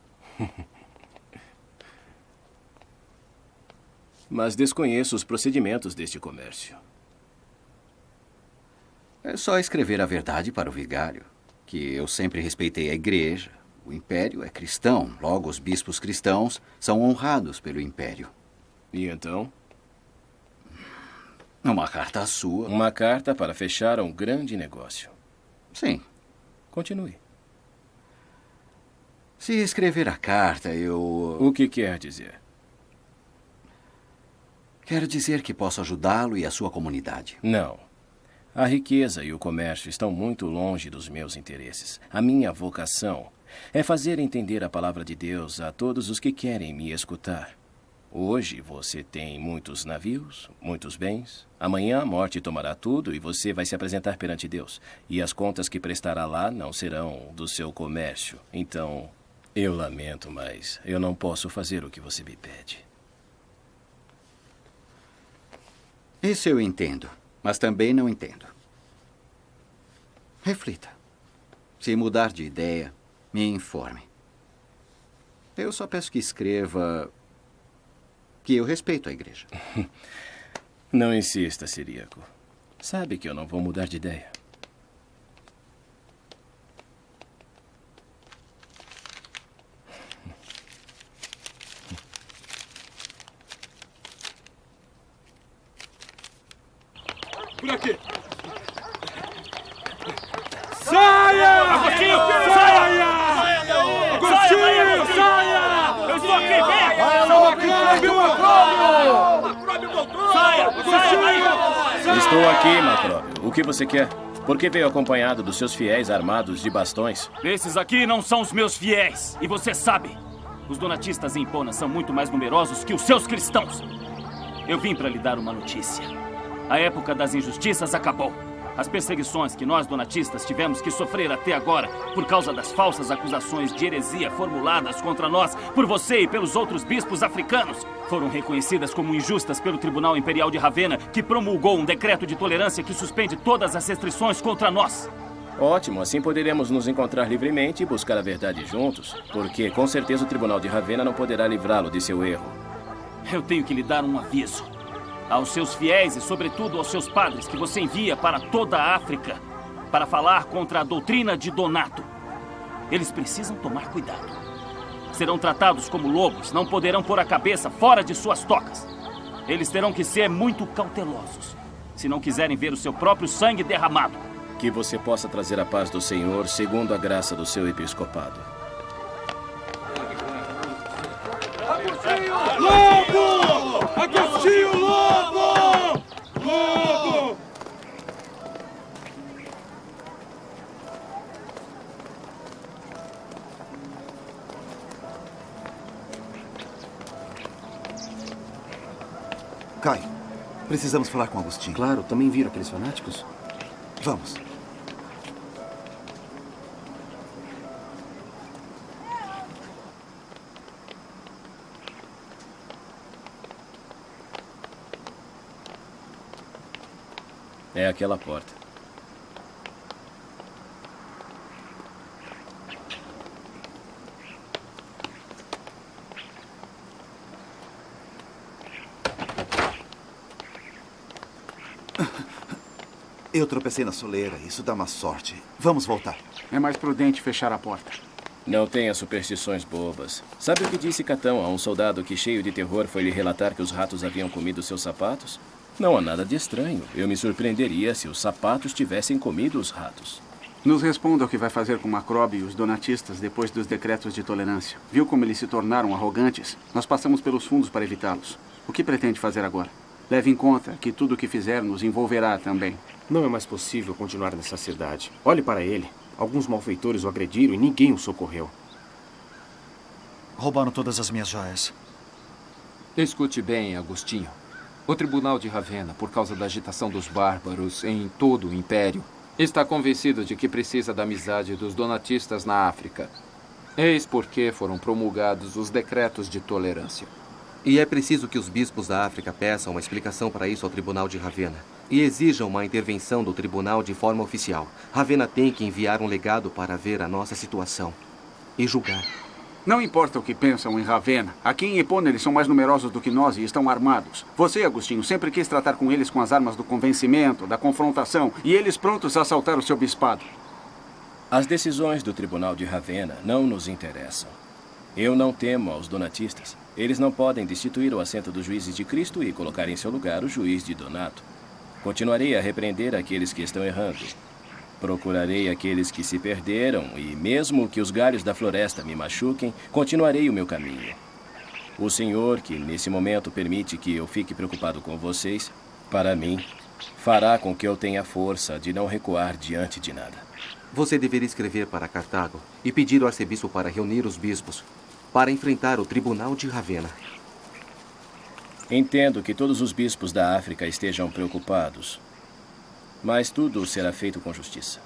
Mas desconheço os procedimentos deste comércio.
É só escrever a verdade para o vigário, que eu sempre respeitei a igreja. O império é cristão, logo os bispos cristãos são honrados pelo império.
E então?
Uma carta sua.
Uma carta para fechar um grande negócio.
Sim.
Continue.
Se escrever a carta, eu...
O que quer dizer?
Quero dizer que posso ajudá-lo e a sua comunidade.
Não. A riqueza e o comércio estão muito longe dos meus interesses. A minha vocação é fazer entender a palavra de Deus a todos os que querem me escutar. Hoje você tem muitos navios, muitos bens. Amanhã a morte tomará tudo e você vai se apresentar perante Deus. E as contas que prestará lá não serão do seu comércio. Então, eu lamento, mas eu não posso fazer o que você me pede.
Isso eu entendo, mas também não entendo. Reflita. Se mudar de ideia, me informe. Eu só peço que escreva que eu respeito a igreja.
Não insista, Ciríaco. Sabe que eu não vou mudar de ideia.
Por aqui! Saia!
Agostinho!
Saia!
Agostinho!
Saia!
Eu estou aqui, vem!
Vai, Macróbio!
Saia! Saia!
Estou aqui, Macróbio. O que você quer? Por que veio acompanhado dos seus fiéis armados de bastões?
Esses aqui não são os meus fiéis. E você sabe, os donatistas em Hipona são muito mais numerosos que os seus cristãos. Eu vim para lhe dar uma notícia. A época das injustiças acabou. As perseguições que nós donatistas tivemos que sofrer até agora por causa das falsas acusações de heresia formuladas contra nós por você e pelos outros bispos africanos foram reconhecidas como injustas pelo Tribunal Imperial de Ravenna, que promulgou um decreto de tolerância que suspende todas as restrições contra nós.
Ótimo, assim poderemos nos encontrar livremente e buscar a verdade juntos, porque com certeza o Tribunal de Ravenna não poderá livrá-lo de seu erro.
Eu tenho que lhe dar um aviso. Aos seus fiéis e, sobretudo, aos seus padres que você envia para toda a África para falar contra a doutrina de Donato. Eles precisam tomar cuidado. Serão tratados como lobos, não poderão pôr a cabeça fora de suas tocas. Eles terão que ser muito cautelosos, se não quiserem ver o seu próprio sangue derramado.
Que você possa trazer a paz do Senhor segundo a graça do seu episcopado.
Lobo! Agostinho Lobo! Lobo!
Caio, precisamos falar com Agostinho.
Claro, também viram aqueles fanáticos?
Vamos.
É aquela porta.
Eu tropecei na soleira. Isso dá má sorte. Vamos voltar.
É mais prudente fechar a porta.
Não tenha superstições bobas. Sabe o que disse Catão a um soldado que, cheio de terror, foi lhe relatar que os ratos haviam comido seus sapatos? Não há nada de estranho. Eu me surpreenderia se os sapatos tivessem comido os ratos.
Nos responda o que vai fazer com Macróbio e os donatistas depois dos decretos de tolerância. Viu como eles se tornaram arrogantes? Nós passamos pelos fundos para evitá-los. O que pretende fazer agora? Leve em conta que tudo o que fizer nos envolverá também.
Não é mais possível continuar nessa cidade. Olhe para ele. Alguns malfeitores o agrediram e ninguém o socorreu.
Roubaram todas as minhas joias.
Escute bem, Agostinho. O Tribunal de Ravenna, por causa da agitação dos bárbaros em todo o Império, está convencido de que precisa da amizade dos donatistas na África. Eis porque foram promulgados os decretos de tolerância.
E é preciso que os bispos da África peçam uma explicação para isso ao Tribunal de Ravenna e exijam uma intervenção do tribunal de forma oficial. Ravenna tem que enviar um legado para ver a nossa situação e julgar.
Não importa o que pensam em Ravenna. Aqui em Epona eles são mais numerosos do que nós e estão armados. Você, Agostinho, sempre quis tratar com eles com as armas do convencimento, da confrontação, e eles prontos a assaltar o seu bispado.
As decisões do Tribunal de Ravenna não nos interessam. Eu não temo aos donatistas. Eles não podem destituir o assento dos juízes de Cristo e colocar em seu lugar o juiz de Donato. Continuarei a repreender aqueles que estão errando. Procurarei aqueles que se perderam e, mesmo que os galhos da floresta me machuquem, continuarei o meu caminho. O Senhor, que nesse momento permite que eu fique preocupado com vocês, para mim, fará com que eu tenha força de não recuar diante de nada.
Você deveria escrever para Cartago e pedir ao arcebispo para reunir os bispos para enfrentar o Tribunal de Ravenna.
Entendo que todos os bispos da África estejam preocupados, mas tudo será feito com justiça.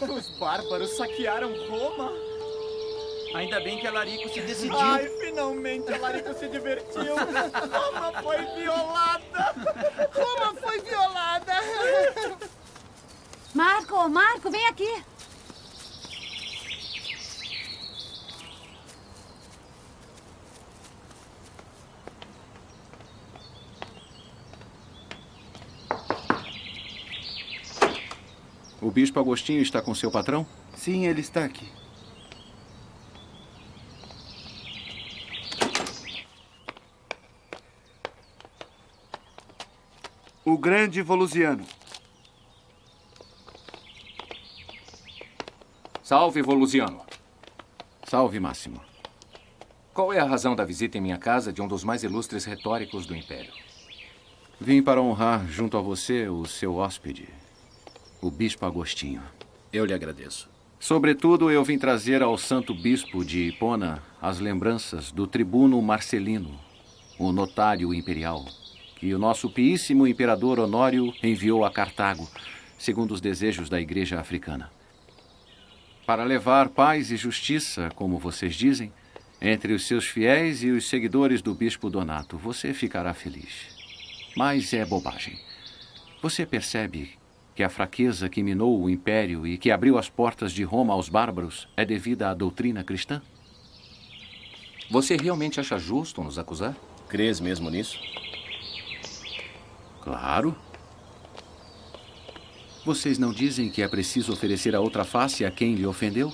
Os bárbaros saquearam Roma.
Ainda bem que Alarico se decidiu.
Ai, finalmente Alarico se divertiu. Roma foi violada. Roma foi violada.
Marco, vem aqui.
O bispo Agostinho está com seu patrão?
Sim, ele está aqui. O grande Volusiano.
Salve, Volusiano.
Salve, Máximo.
Qual é a razão da visita em minha casa de um dos mais ilustres retóricos do Império?
Vim para honrar junto a você o seu hóspede, o bispo Agostinho.
Eu lhe agradeço.
Sobretudo, eu vim trazer ao santo bispo de Hipona as lembranças do tribuno Marcelino, o notário imperial, que o nosso piíssimo imperador Honório enviou a Cartago, segundo os desejos da igreja africana. Para levar paz e justiça, como vocês dizem, entre os seus fiéis e os seguidores do bispo Donato, você ficará feliz. Mas é bobagem. Você percebe que a fraqueza que minou o império e que abriu as portas de Roma aos bárbaros é devida à doutrina cristã?
Você realmente acha justo nos acusar?
Crês mesmo nisso?
Claro. Vocês não dizem que é preciso oferecer a outra face a quem lhe ofendeu?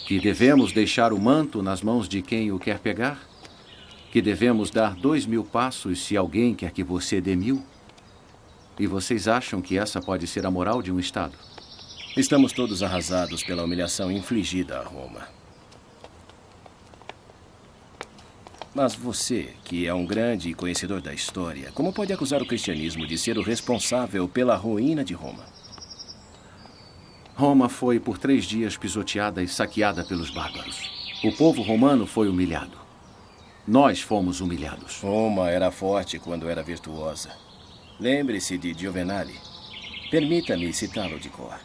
Que devemos deixar o manto nas mãos de quem o quer pegar? Que devemos dar 2000 passos se alguém quer que você dê 1000? E vocês acham que essa pode ser a moral de um Estado?
Estamos todos arrasados pela humilhação infligida a Roma. Mas você, que é um grande conhecedor da história, como pode acusar o cristianismo de ser o responsável pela ruína de Roma?
Roma foi por 3 dias pisoteada e saqueada pelos bárbaros. O povo romano foi humilhado. Nós fomos humilhados.
Roma era forte quando era virtuosa. Lembre-se de Giovenale. Permita-me citá-lo de cor.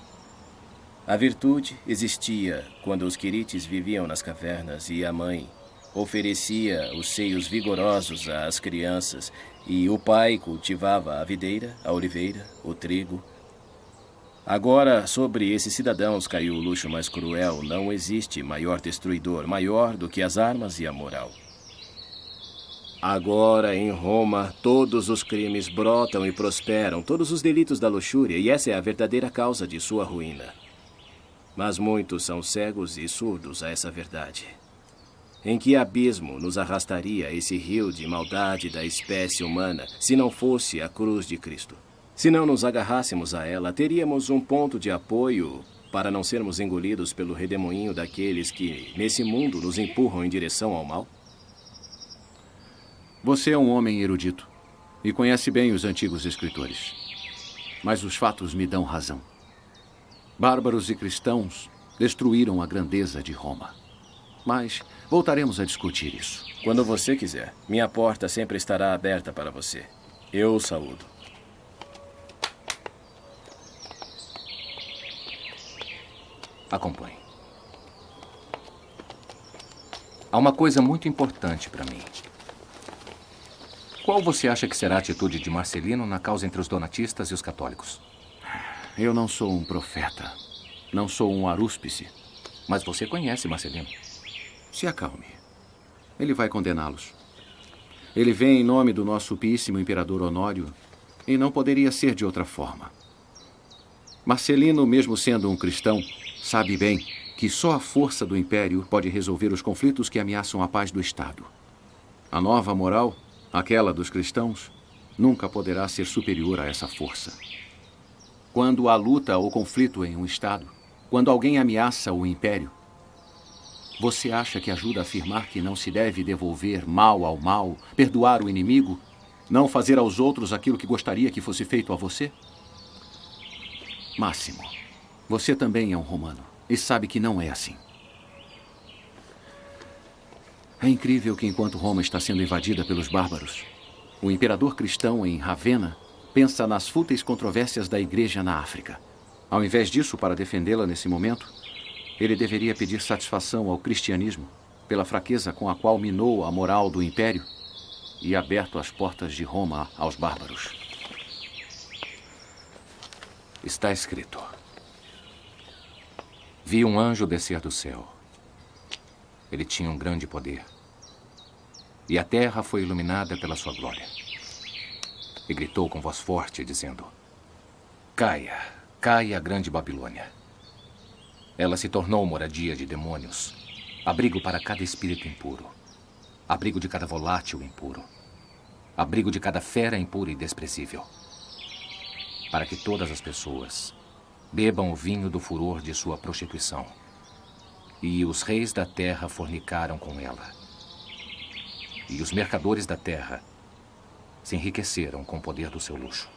A virtude existia quando os quirites viviam nas cavernas e a mãe oferecia os seios vigorosos às crianças e o pai cultivava a videira, a oliveira, o trigo. Agora, sobre esses cidadãos caiu o luxo mais cruel. Não existe maior destruidor, maior do que as armas e a moral. Agora, em Roma, todos os crimes brotam e prosperam, todos os delitos da luxúria, e essa é a verdadeira causa de sua ruína. Mas muitos são cegos e surdos a essa verdade. Em que abismo nos arrastaria esse rio de maldade da espécie humana se não fosse a cruz de Cristo? Se não nos agarrássemos a ela, teríamos um ponto de apoio para não sermos engolidos pelo redemoinho daqueles que, nesse mundo, nos empurram em direção ao mal?
Você é um homem erudito e conhece bem os antigos escritores. Mas os fatos me dão razão. Bárbaros e cristãos destruíram a grandeza de Roma. Mas voltaremos a discutir isso.
Quando você quiser. Minha porta sempre estará aberta para você. Eu o saúdo.
Acompanhe. Há uma coisa muito importante para mim. Qual você acha que será a atitude de Marcelino na causa entre os donatistas e os católicos?
Eu não sou um profeta. Não sou um arúspice.
Mas você conhece Marcelino.
Se acalme. Ele vai condená-los. Ele vem em nome do nosso píssimo imperador Honório e não poderia ser de outra forma. Marcelino, mesmo sendo um cristão, sabe bem que só a força do império pode resolver os conflitos que ameaçam a paz do Estado. A nova moral, aquela dos cristãos, nunca poderá ser superior a essa força. Quando há luta ou conflito em um Estado, quando alguém ameaça o império, você acha que ajuda a afirmar que não se deve devolver mal ao mal, perdoar o inimigo, não fazer aos outros aquilo que gostaria que fosse feito a você? Máximo, você também é um romano e sabe que não é assim. É incrível que enquanto Roma está sendo invadida pelos bárbaros, o imperador cristão em Ravenna pensa nas fúteis controvérsias da igreja na África. Ao invés disso, para defendê-la nesse momento, ele deveria pedir satisfação ao cristianismo pela fraqueza com a qual minou a moral do império e aberto as portas de Roma aos bárbaros.
Está escrito: vi um anjo descer do céu. Ele tinha um grande poder. E a terra foi iluminada pela sua glória. E gritou com voz forte, dizendo: caia, caia a grande Babilônia. Ela se tornou moradia de demônios, abrigo para cada espírito impuro, abrigo de cada volátil impuro, abrigo de cada fera impura e desprezível, para que todas as pessoas bebam o vinho do furor de sua prostituição. E os reis da terra fornicaram com ela. E os mercadores da terra se enriqueceram com o poder do seu luxo.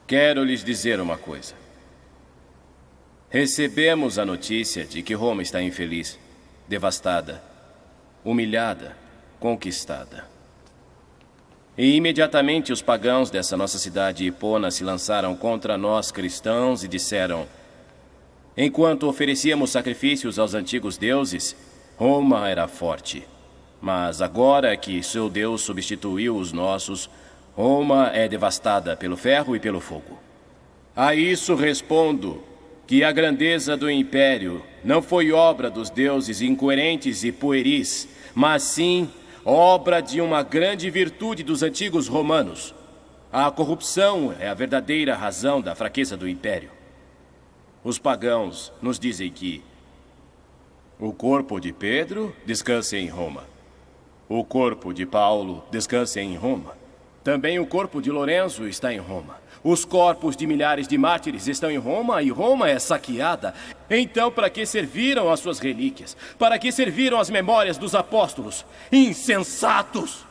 Quero lhes dizer uma coisa. Recebemos a notícia de que Roma está infeliz, devastada, humilhada, conquistada. E imediatamente os pagãos dessa nossa cidade hipona se lançaram contra nós cristãos e disseram: enquanto oferecíamos sacrifícios aos antigos deuses, Roma era forte. Mas agora que seu Deus substituiu os nossos, Roma é devastada pelo ferro e pelo fogo. A isso respondo que a grandeza do império não foi obra dos deuses incoerentes e pueris, mas sim obra de uma grande virtude dos antigos romanos. A corrupção é a verdadeira razão da fraqueza do império. Os pagãos nos dizem que o corpo de Pedro descansa em Roma. O corpo de Paulo descansa em Roma.
Também o corpo de Lorenzo está em Roma. Os corpos de milhares de mártires estão em Roma e Roma é saqueada. Então, para que serviram as suas relíquias? Para que serviram as memórias dos apóstolos? Insensatos!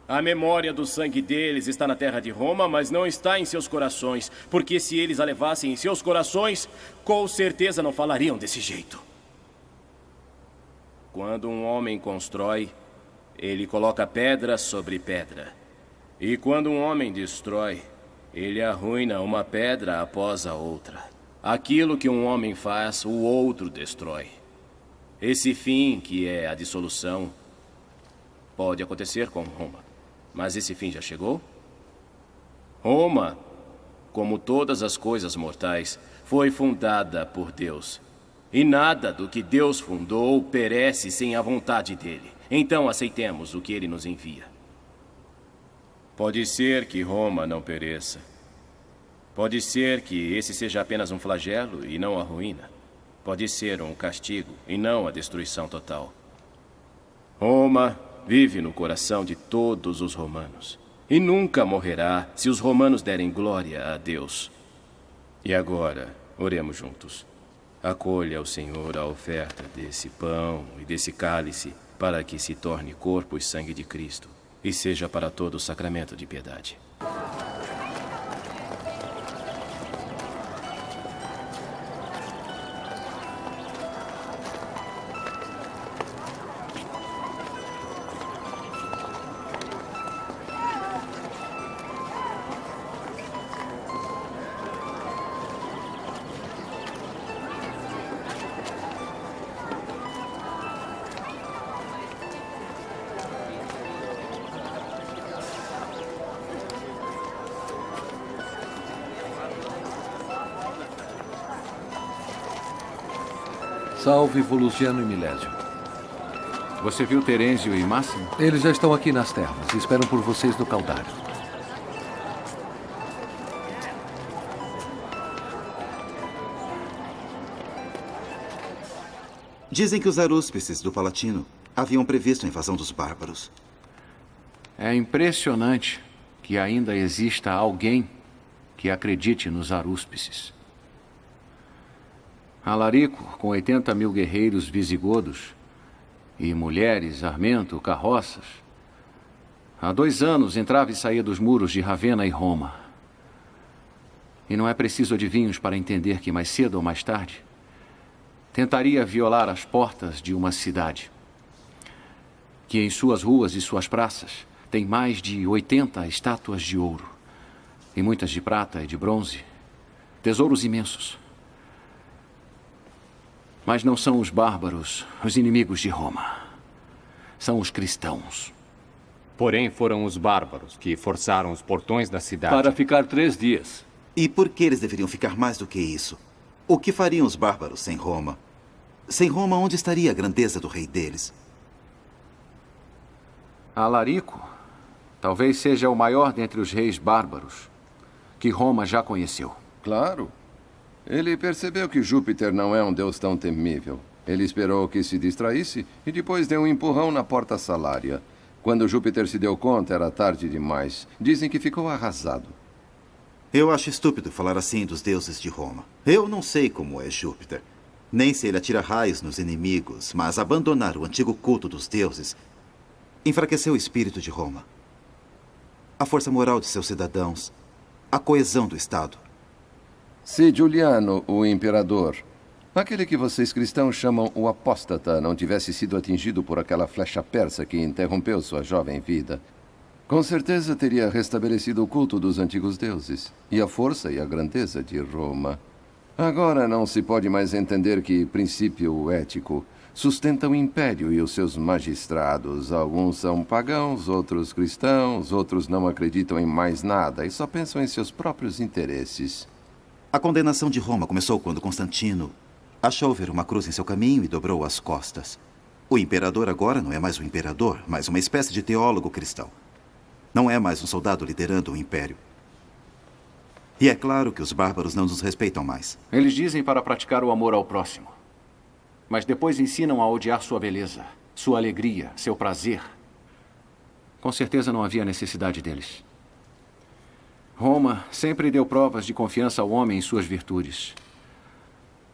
A memória do sangue deles está na terra de Roma, mas não está em seus corações. Porque se eles a levassem em seus corações, com certeza não falariam desse jeito. Quando um homem constrói, ele coloca pedra sobre pedra. E quando um homem destrói, ele arruína uma pedra após a outra. Aquilo que um homem faz, o outro destrói. Esse fim, que é a dissolução, pode acontecer com Roma. Mas esse fim já chegou? Roma, como todas as coisas mortais, foi fundada por Deus. E nada do que Deus fundou perece sem a vontade dele. Então aceitemos o que ele nos envia. Pode ser que Roma não pereça. Pode ser que esse seja apenas um flagelo e não a ruína. Pode ser um castigo e não a destruição total. Roma vive no coração de todos os romanos. E nunca morrerá se os romanos derem glória a Deus. E agora, oremos juntos. Acolha ao Senhor a oferta desse pão e desse cálice para que se torne corpo e sangue de Cristo. E seja para todo o sacramento de piedade.
Salve Volusiano e Milésio.
Você viu Terêncio e Máximo?
Eles já estão aqui nas termas e esperam por vocês no Caldário.
Dizem que os arúspices do Palatino haviam previsto a invasão dos bárbaros.
É impressionante que ainda exista alguém que acredite nos arúspices. Alarico, com 80 mil guerreiros visigodos e mulheres, armento, carroças, há 2 anos entrava e saía dos muros de Ravenna e Roma. E não é preciso adivinhos para entender que mais cedo ou mais tarde tentaria violar as portas de uma cidade que em suas ruas e suas praças tem mais de 80 estátuas de ouro e muitas de prata e de bronze, tesouros imensos. Mas não são os bárbaros os inimigos de Roma. São os cristãos.
Porém, foram os bárbaros que forçaram os portões da cidade.
Para ficar 3 dias.
E por que eles deveriam ficar mais do que isso? O que fariam os bárbaros sem Roma? Sem Roma, onde estaria a grandeza do rei deles?
Alarico talvez seja o maior dentre os reis bárbaros que Roma já conheceu.
Claro. Ele percebeu que Júpiter não é um deus tão temível. Ele esperou que se distraísse e depois deu um empurrão na porta salária. Quando Júpiter se deu conta, era tarde demais. Dizem que ficou arrasado.
Eu acho estúpido falar assim dos deuses de Roma. Eu não sei como é Júpiter, nem se ele atira raios nos inimigos, mas abandonar o antigo culto dos deuses enfraqueceu o espírito de Roma, a força moral de seus cidadãos, a coesão do Estado.
Se Juliano, o imperador, aquele que vocês cristãos chamam o apóstata, não tivesse sido atingido por aquela flecha persa que interrompeu sua jovem vida, com certeza teria restabelecido o culto dos antigos deuses e a força e a grandeza de Roma. Agora não se pode mais entender que princípio ético sustenta o império e os seus magistrados. Alguns são pagãos, outros cristãos, outros não acreditam em mais nada e só pensam em seus próprios interesses.
A condenação de Roma começou quando Constantino achou ver uma cruz em seu caminho e dobrou as costas. O imperador agora não é mais um imperador, mas uma espécie de teólogo cristão. Não é mais um soldado liderando o império. E é claro que os bárbaros não nos respeitam mais.
Eles dizem para praticar o amor ao próximo, mas depois ensinam a odiar sua beleza, sua alegria, seu prazer. Com certeza não havia necessidade deles. Roma sempre deu provas de confiança ao homem em suas virtudes.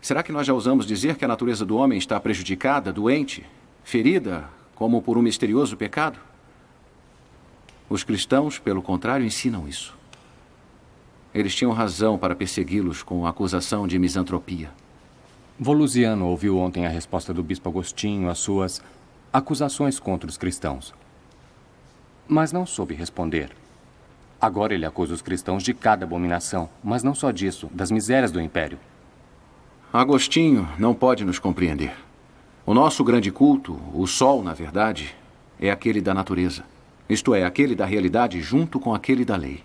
Será que nós já ousamos dizer que a natureza do homem está prejudicada, doente, ferida, como por um misterioso pecado? Os cristãos, pelo contrário, ensinam isso. Eles tinham razão para persegui-los com a acusação de misantropia.
Volusiano ouviu ontem a resposta do bispo Agostinho às suas acusações contra os cristãos. Mas não soube responder. Agora ele acusa os cristãos de cada abominação, mas não só disso, das misérias do império.
Agostinho não pode nos compreender. O nosso grande culto, o sol, na verdade, é aquele da natureza. Isto é, aquele da realidade junto com aquele da lei.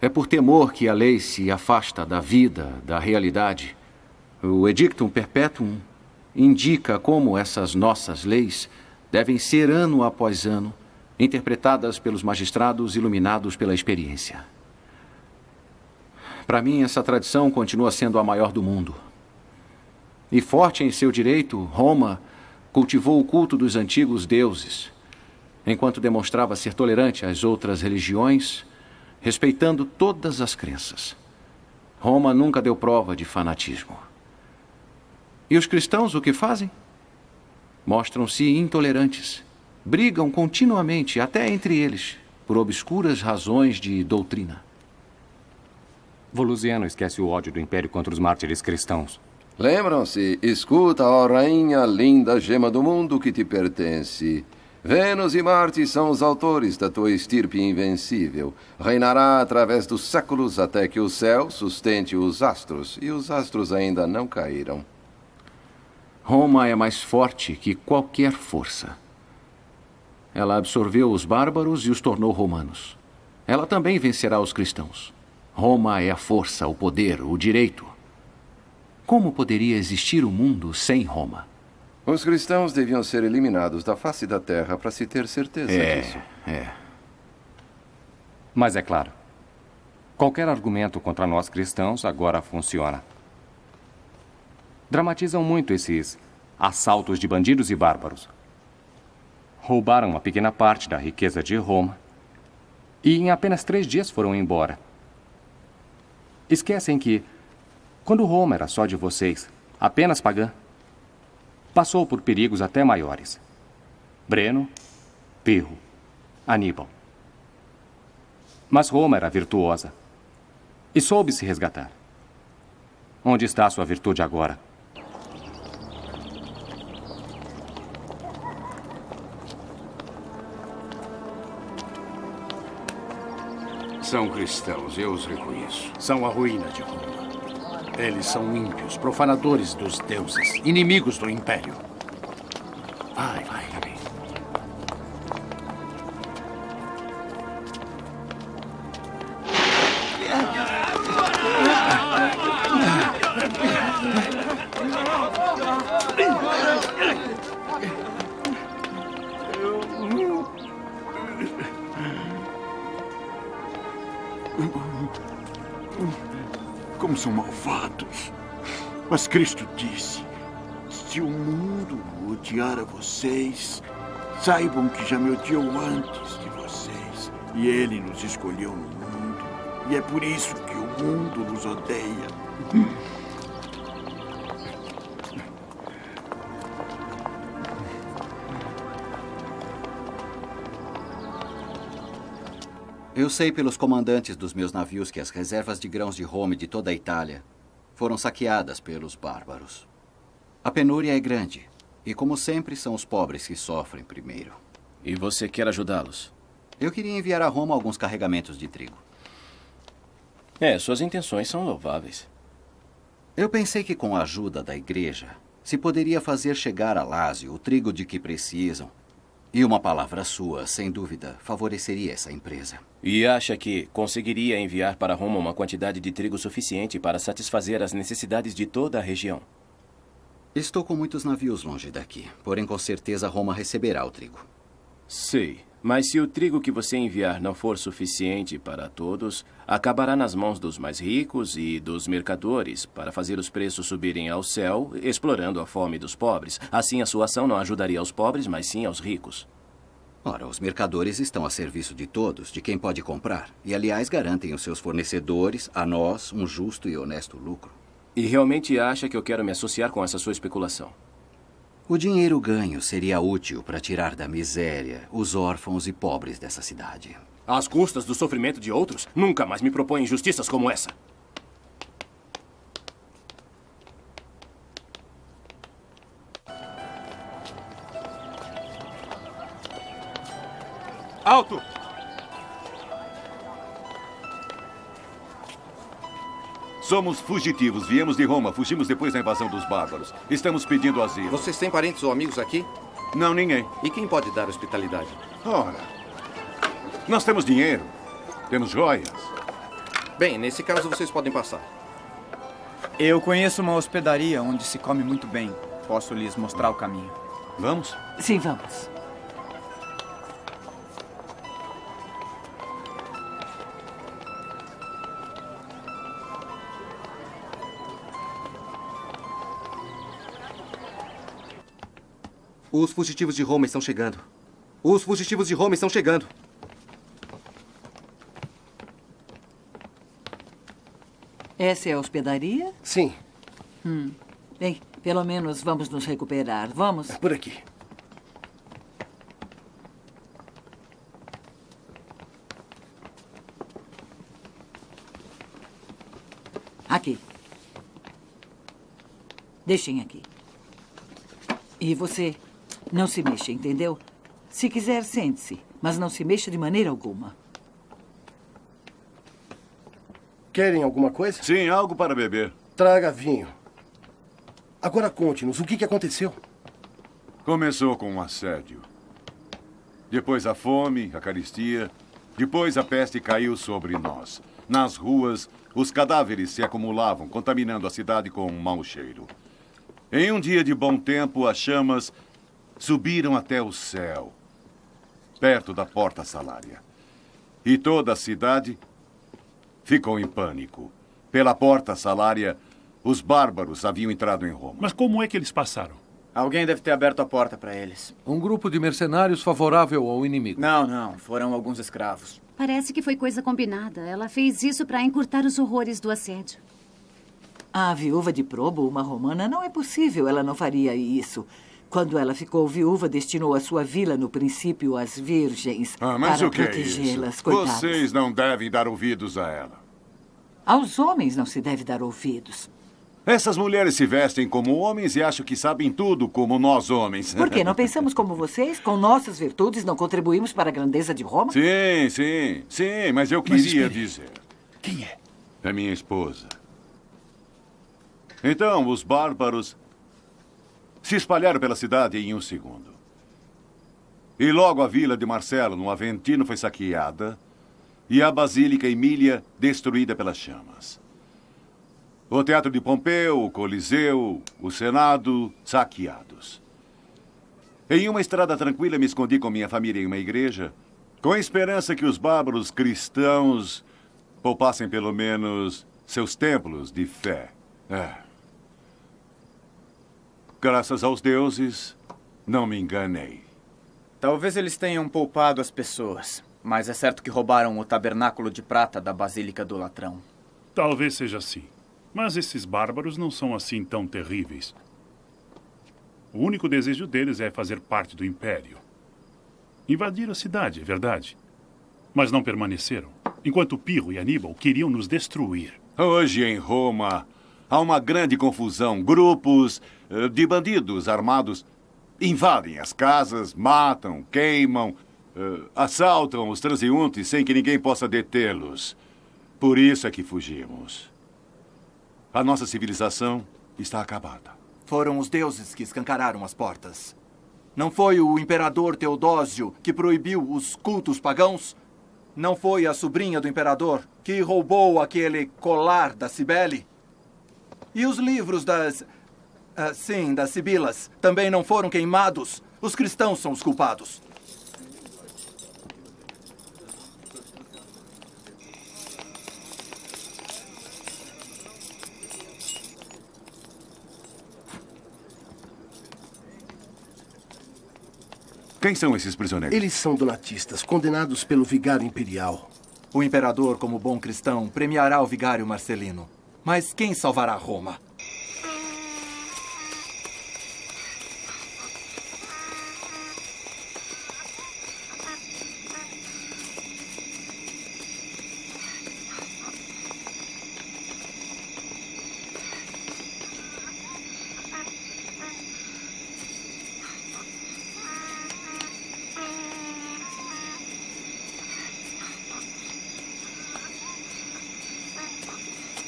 É por temor que a lei se afasta da vida, da realidade. O Edictum Perpetuum indica como essas nossas leis devem ser, ano após ano, interpretadas pelos magistrados iluminados pela experiência. Para mim, essa tradição continua sendo a maior do mundo. E forte em seu direito, Roma cultivou o culto dos antigos deuses, enquanto demonstrava ser tolerante às outras religiões, respeitando todas as crenças. Roma nunca deu prova de fanatismo. E os cristãos o que fazem? Mostram-se intolerantes. Brigam continuamente, até entre eles, por obscuras razões de doutrina.
Volusiano esquece o ódio do império contra os mártires cristãos.
Lembram-se, escuta, ó rainha linda gema do mundo que te pertence. Vênus e Marte são os autores da tua estirpe invencível. Reinará através dos séculos até que o céu sustente os astros, e os astros ainda não caíram.
Roma é mais forte que qualquer força. Ela absorveu os bárbaros e os tornou romanos. Ela também vencerá os cristãos. Roma é a força, o poder, o direito. Como poderia existir o mundo sem Roma?
Os cristãos deviam ser eliminados da face da terra para se ter certeza disso.
Mas é claro, qualquer argumento contra nós cristãos agora funciona. Dramatizam muito esses assaltos de bandidos e bárbaros. Roubaram uma pequena parte da riqueza de Roma e em apenas 3 dias foram embora. Esquecem que, quando Roma era só de vocês, apenas pagã, passou por perigos até maiores. Breno, Pirro, Aníbal. Mas Roma era virtuosa e soube se resgatar. Onde está a sua virtude agora?
São cristãos, eu os reconheço. São a ruína de Roma. Eles são ímpios, profanadores dos deuses, inimigos do império. Vai, Gabi.
Como são malvados. Mas Cristo disse, se o mundo odiar a vocês, saibam que já me odiou antes de vocês. E ele nos escolheu no mundo. E é por isso que o mundo nos odeia.
Eu sei pelos comandantes dos meus navios que as reservas de grãos de Roma e de toda a Itália foram saqueadas pelos bárbaros. A penúria é grande e, como sempre, são os pobres que sofrem primeiro.
E você quer ajudá-los?
Eu queria enviar a Roma alguns carregamentos de trigo.
Suas intenções são louváveis.
Eu pensei que com a ajuda da igreja se poderia fazer chegar a Lásio o trigo de que precisam. E uma palavra sua, sem dúvida, favoreceria essa empresa.
E acha que conseguiria enviar para Roma uma quantidade de trigo suficiente para satisfazer as necessidades de toda a região?
Estou com muitos navios longe daqui, porém com certeza Roma receberá o trigo.
Sei, mas se o trigo que você enviar não for suficiente para todos, acabará nas mãos dos mais ricos e dos mercadores para fazer os preços subirem ao céu, explorando a fome dos pobres. Assim, a sua ação não ajudaria aos pobres, mas sim aos ricos.
Ora, os mercadores estão a serviço de todos, de quem pode comprar. E, aliás, garantem aos seus fornecedores, a nós, um justo e honesto lucro.
E realmente acha que eu quero me associar com essa sua especulação?
O dinheiro ganho seria útil para tirar da miséria os órfãos e pobres dessa cidade.
Às custas do sofrimento de outros? Nunca mais me proponho injustiças como essa.
Alto!
Somos fugitivos. Viemos de Roma. Fugimos depois da invasão dos bárbaros. Estamos pedindo asilo.
Vocês têm parentes ou amigos aqui?
Não, ninguém.
E quem pode dar hospitalidade?
Ora, nós temos dinheiro. Temos joias.
Bem, nesse caso vocês podem passar.
Eu conheço uma hospedaria onde se come muito bem. Posso lhes mostrar o caminho.
Vamos?
Sim, vamos.
Os fugitivos de Roma estão chegando. Os fugitivos de Roma estão chegando.
Essa é a hospedaria?
Sim.
Bem, pelo menos vamos nos recuperar. Vamos?
Por aqui.
Aqui. Deixem aqui. E você não se mexa, entendeu? Se quiser, sente-se, mas não se mexa de maneira alguma.
Querem alguma coisa?
Sim, algo para beber.
Traga vinho. Agora conte-nos, o que aconteceu?
Começou com um assédio. Depois a fome, a carestia. Depois a peste caiu sobre nós. Nas ruas, os cadáveres se acumulavam, contaminando a cidade com um mau cheiro. Em um dia de bom tempo, as chamas subiram até o céu, perto da Porta Salária. E toda a cidade ficou em pânico. Pela Porta Salária, os bárbaros haviam entrado em Roma.
Mas como é que eles passaram?
Alguém deve ter aberto a porta para eles.
Um grupo de mercenários favorável ao inimigo.
Não. Foram alguns escravos.
Parece que foi coisa combinada. Ela fez isso para encurtar os horrores do assédio.
A viúva de Probo, uma romana, não é possível. Ela não faria isso. Quando ela ficou viúva, destinou a sua vila no princípio às virgens
Mas
para
o que é
protegê-las,
isso?
coitadas.
Vocês não devem dar ouvidos a ela.
Aos homens não se deve dar ouvidos.
Essas mulheres se vestem como homens e acham que sabem tudo como nós homens.
Por quê? Não pensamos como vocês? Com nossas virtudes não contribuímos para a grandeza de Roma?
Sim, mas eu queria dizer.
Quem é?
É minha esposa. Então, os bárbaros se espalharam pela cidade em um segundo. E logo a vila de Marcelo, no Aventino, foi saqueada e a Basílica Emília destruída pelas chamas. O Teatro de Pompeu, o Coliseu, o Senado, saqueados. Em uma estrada tranquila, me escondi com minha família em uma igreja, com a esperança que os bárbaros cristãos poupassem pelo menos seus templos de fé. Graças aos deuses, não me enganei.
Talvez eles tenham poupado as pessoas, mas é certo que roubaram o tabernáculo de prata da Basílica do Latrão.
Talvez seja assim. Mas esses bárbaros não são assim tão terríveis. O único desejo deles é fazer parte do Império. Invadir a cidade, é verdade. Mas não permaneceram, enquanto Pirro e Aníbal queriam nos destruir.
Hoje em Roma há uma grande confusão. Grupos de bandidos armados invadem as casas, matam, queimam, assaltam os transeuntes sem que ninguém possa detê-los. Por isso é que fugimos. A nossa civilização está acabada.
Foram os deuses que escancararam as portas. Não foi o imperador Teodósio que proibiu os cultos pagãos? Não foi a sobrinha do imperador que roubou aquele colar da Cibele? E os livros das Sibilas também não foram queimados? Os cristãos são os culpados.
Quem são esses prisioneiros?
Eles são donatistas, condenados pelo vigário imperial.
O imperador, como bom cristão, premiará o vigário Marcelino. Mas quem salvará Roma?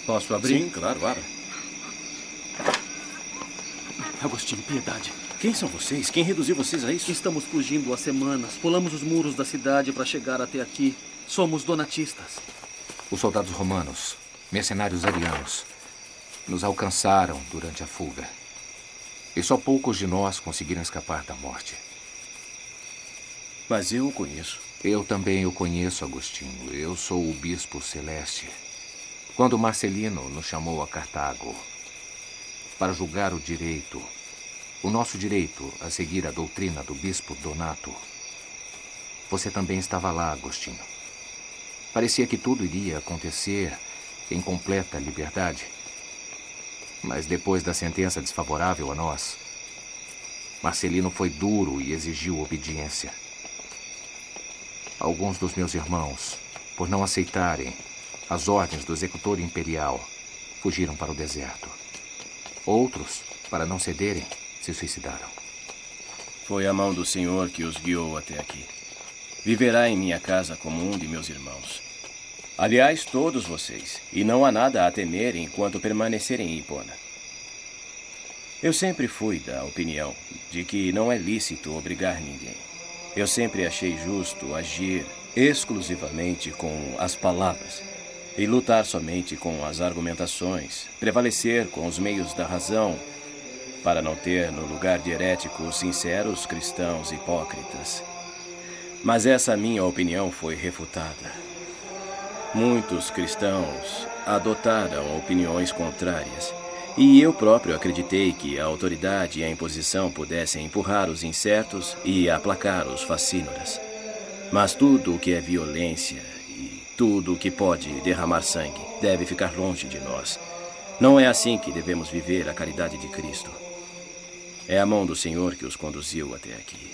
Posso abrir?
Sim, claro, abra.
Agostinho, piedade. Quem são vocês? Quem reduziu vocês a isso?
Estamos fugindo há semanas. Pulamos os muros da cidade para chegar até aqui. Somos donatistas.
Os soldados romanos, mercenários arianos, nos alcançaram durante a fuga. E só poucos de nós conseguiram escapar da morte.
Mas eu o conheço.
Eu também o conheço, Agostinho. Eu sou o Bispo Celeste. Quando Marcelino nos chamou a Cartago para julgar o nosso direito a seguir a doutrina do Bispo Donato, você também estava lá, Agostinho. Parecia que tudo iria acontecer em completa liberdade. Mas depois da sentença desfavorável a nós, Marcelino foi duro e exigiu obediência. Alguns dos meus irmãos, por não aceitarem as ordens do executor imperial, fugiram para o deserto. Outros, para não cederem, se suicidaram.
Foi a mão do Senhor que os guiou até aqui. Viverá em minha casa como um de meus irmãos. Aliás, todos vocês. E não há nada a temer enquanto permanecerem em Hipona. Eu sempre fui da opinião de que não é lícito obrigar ninguém. Eu sempre achei justo agir exclusivamente com as palavras e lutar somente com as argumentações, prevalecer com os meios da razão, para não ter no lugar de heréticos sinceros cristãos hipócritas. Mas essa minha opinião foi refutada. Muitos cristãos adotaram opiniões contrárias, e eu próprio acreditei que a autoridade e a imposição pudessem empurrar os incertos e aplacar os facínoras. Mas tudo o que é violência e tudo o que pode derramar sangue deve ficar longe de nós. Não é assim que devemos viver a caridade de Cristo. É a mão do Senhor que os conduziu até aqui.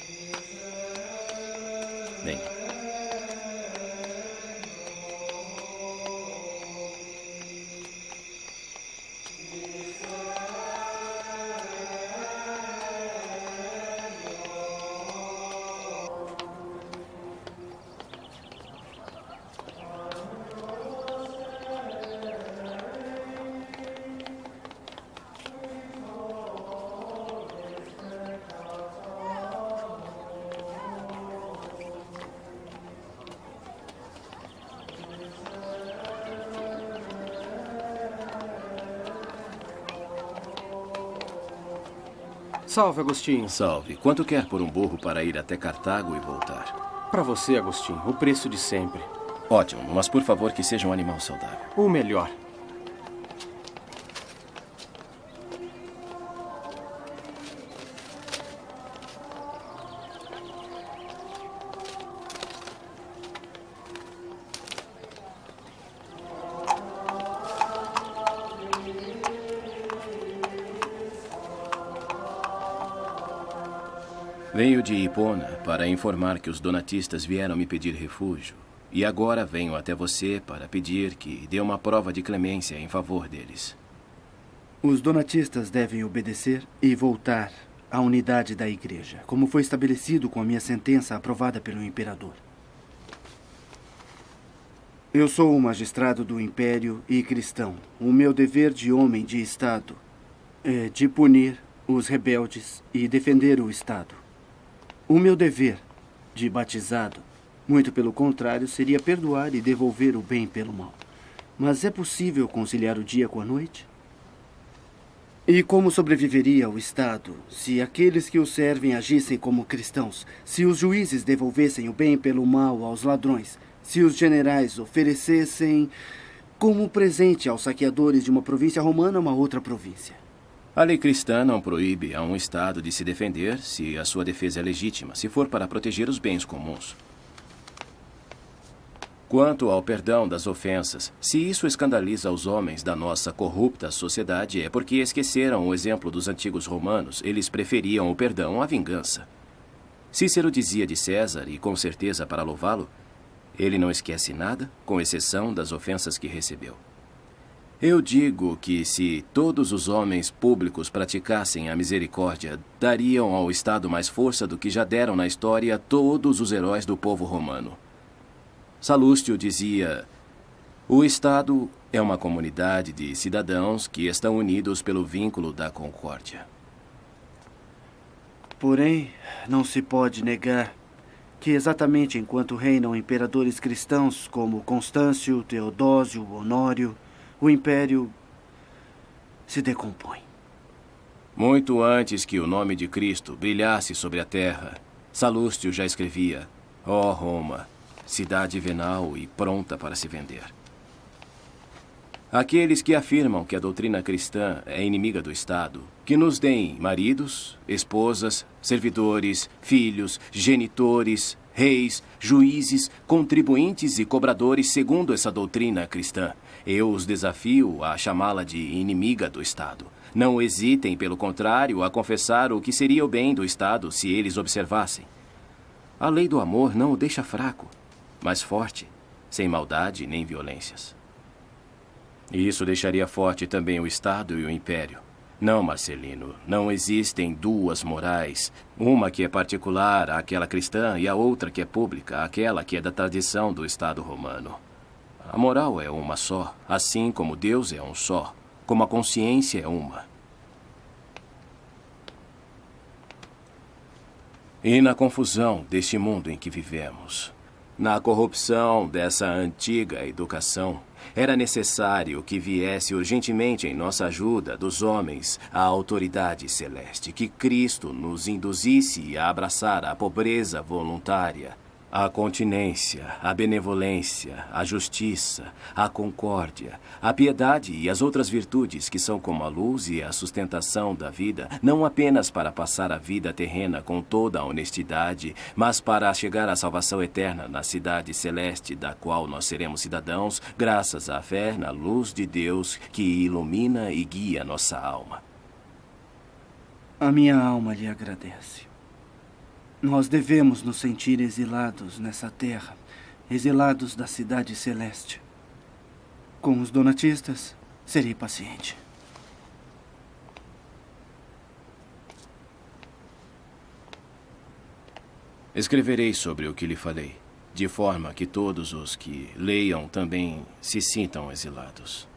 Venham.
Salve, Agostinho.
Salve. Quanto quer por um burro para ir até Cartago e voltar?
Para você, Agostinho, o preço de sempre.
Ótimo, mas por favor que seja um animal saudável.
O melhor.
Venho de Hipona para informar que os donatistas vieram me pedir refúgio. E agora venho até você para pedir que dê uma prova de clemência em favor deles.
Os donatistas devem obedecer e voltar à unidade da igreja, como foi estabelecido com a minha sentença aprovada pelo imperador. Eu sou um magistrado do império e cristão. O meu dever de homem de Estado é de punir os rebeldes e defender o Estado. O meu dever de batizado, muito pelo contrário, seria perdoar e devolver o bem pelo mal. Mas é possível conciliar o dia com a noite? E como sobreviveria o Estado se aqueles que o servem agissem como cristãos, se os juízes devolvessem o bem pelo mal aos ladrões, se os generais oferecessem como presente aos saqueadores de uma província romana uma outra província?
A lei cristã não proíbe a um Estado de se defender se a sua defesa é legítima, se for para proteger os bens comuns. Quanto ao perdão das ofensas, se isso escandaliza os homens da nossa corrupta sociedade, é porque esqueceram o exemplo dos antigos romanos. Eles preferiam o perdão à vingança. Cícero dizia de César, e com certeza para louvá-lo, ele não esquece nada, com exceção das ofensas que recebeu. Eu digo que se todos os homens públicos praticassem a misericórdia, dariam ao Estado mais força do que já deram na história todos os heróis do povo romano. Salústio dizia: o Estado é uma comunidade de cidadãos que estão unidos pelo vínculo da concórdia.
Porém, não se pode negar que exatamente enquanto reinam imperadores cristãos como Constâncio, Teodósio, Honório, o império se decompõe.
Muito antes que o nome de Cristo brilhasse sobre a terra, Salústio já escrevia: ó Roma, cidade venal e pronta para se vender. Aqueles que afirmam que a doutrina cristã é inimiga do Estado, que nos deem maridos, esposas, servidores, filhos, genitores, reis, juízes, contribuintes e cobradores segundo essa doutrina cristã. Eu os desafio a chamá-la de inimiga do Estado. Não hesitem, pelo contrário, a confessar o que seria o bem do Estado se eles observassem. A lei do amor não o deixa fraco, mas forte, sem maldade nem violências. E isso deixaria forte também o Estado e o Império. Não, Marcelino, não existem duas morais. Uma que é particular, aquela cristã, e a outra que é pública, aquela que é da tradição do Estado romano. A moral é uma só, assim como Deus é um só, como a consciência é uma. E na confusão deste mundo em que vivemos, na corrupção dessa antiga educação, era necessário que viesse urgentemente em nossa ajuda dos homens a autoridade celeste, que Cristo nos induzisse a abraçar a pobreza voluntária, a continência, a benevolência, a justiça, a concórdia, a piedade e as outras virtudes que são como a luz e a sustentação da vida, não apenas para passar a vida terrena com toda a honestidade, mas para chegar à salvação eterna na cidade celeste da qual nós seremos cidadãos, graças à fé na luz de Deus que ilumina e guia nossa alma.
A minha alma lhe agradece. Nós devemos nos sentir exilados nessa terra, exilados da cidade celeste. Com os donatistas, serei paciente.
Escreverei sobre o que lhe falei, de forma que todos os que leiam também se sintam exilados.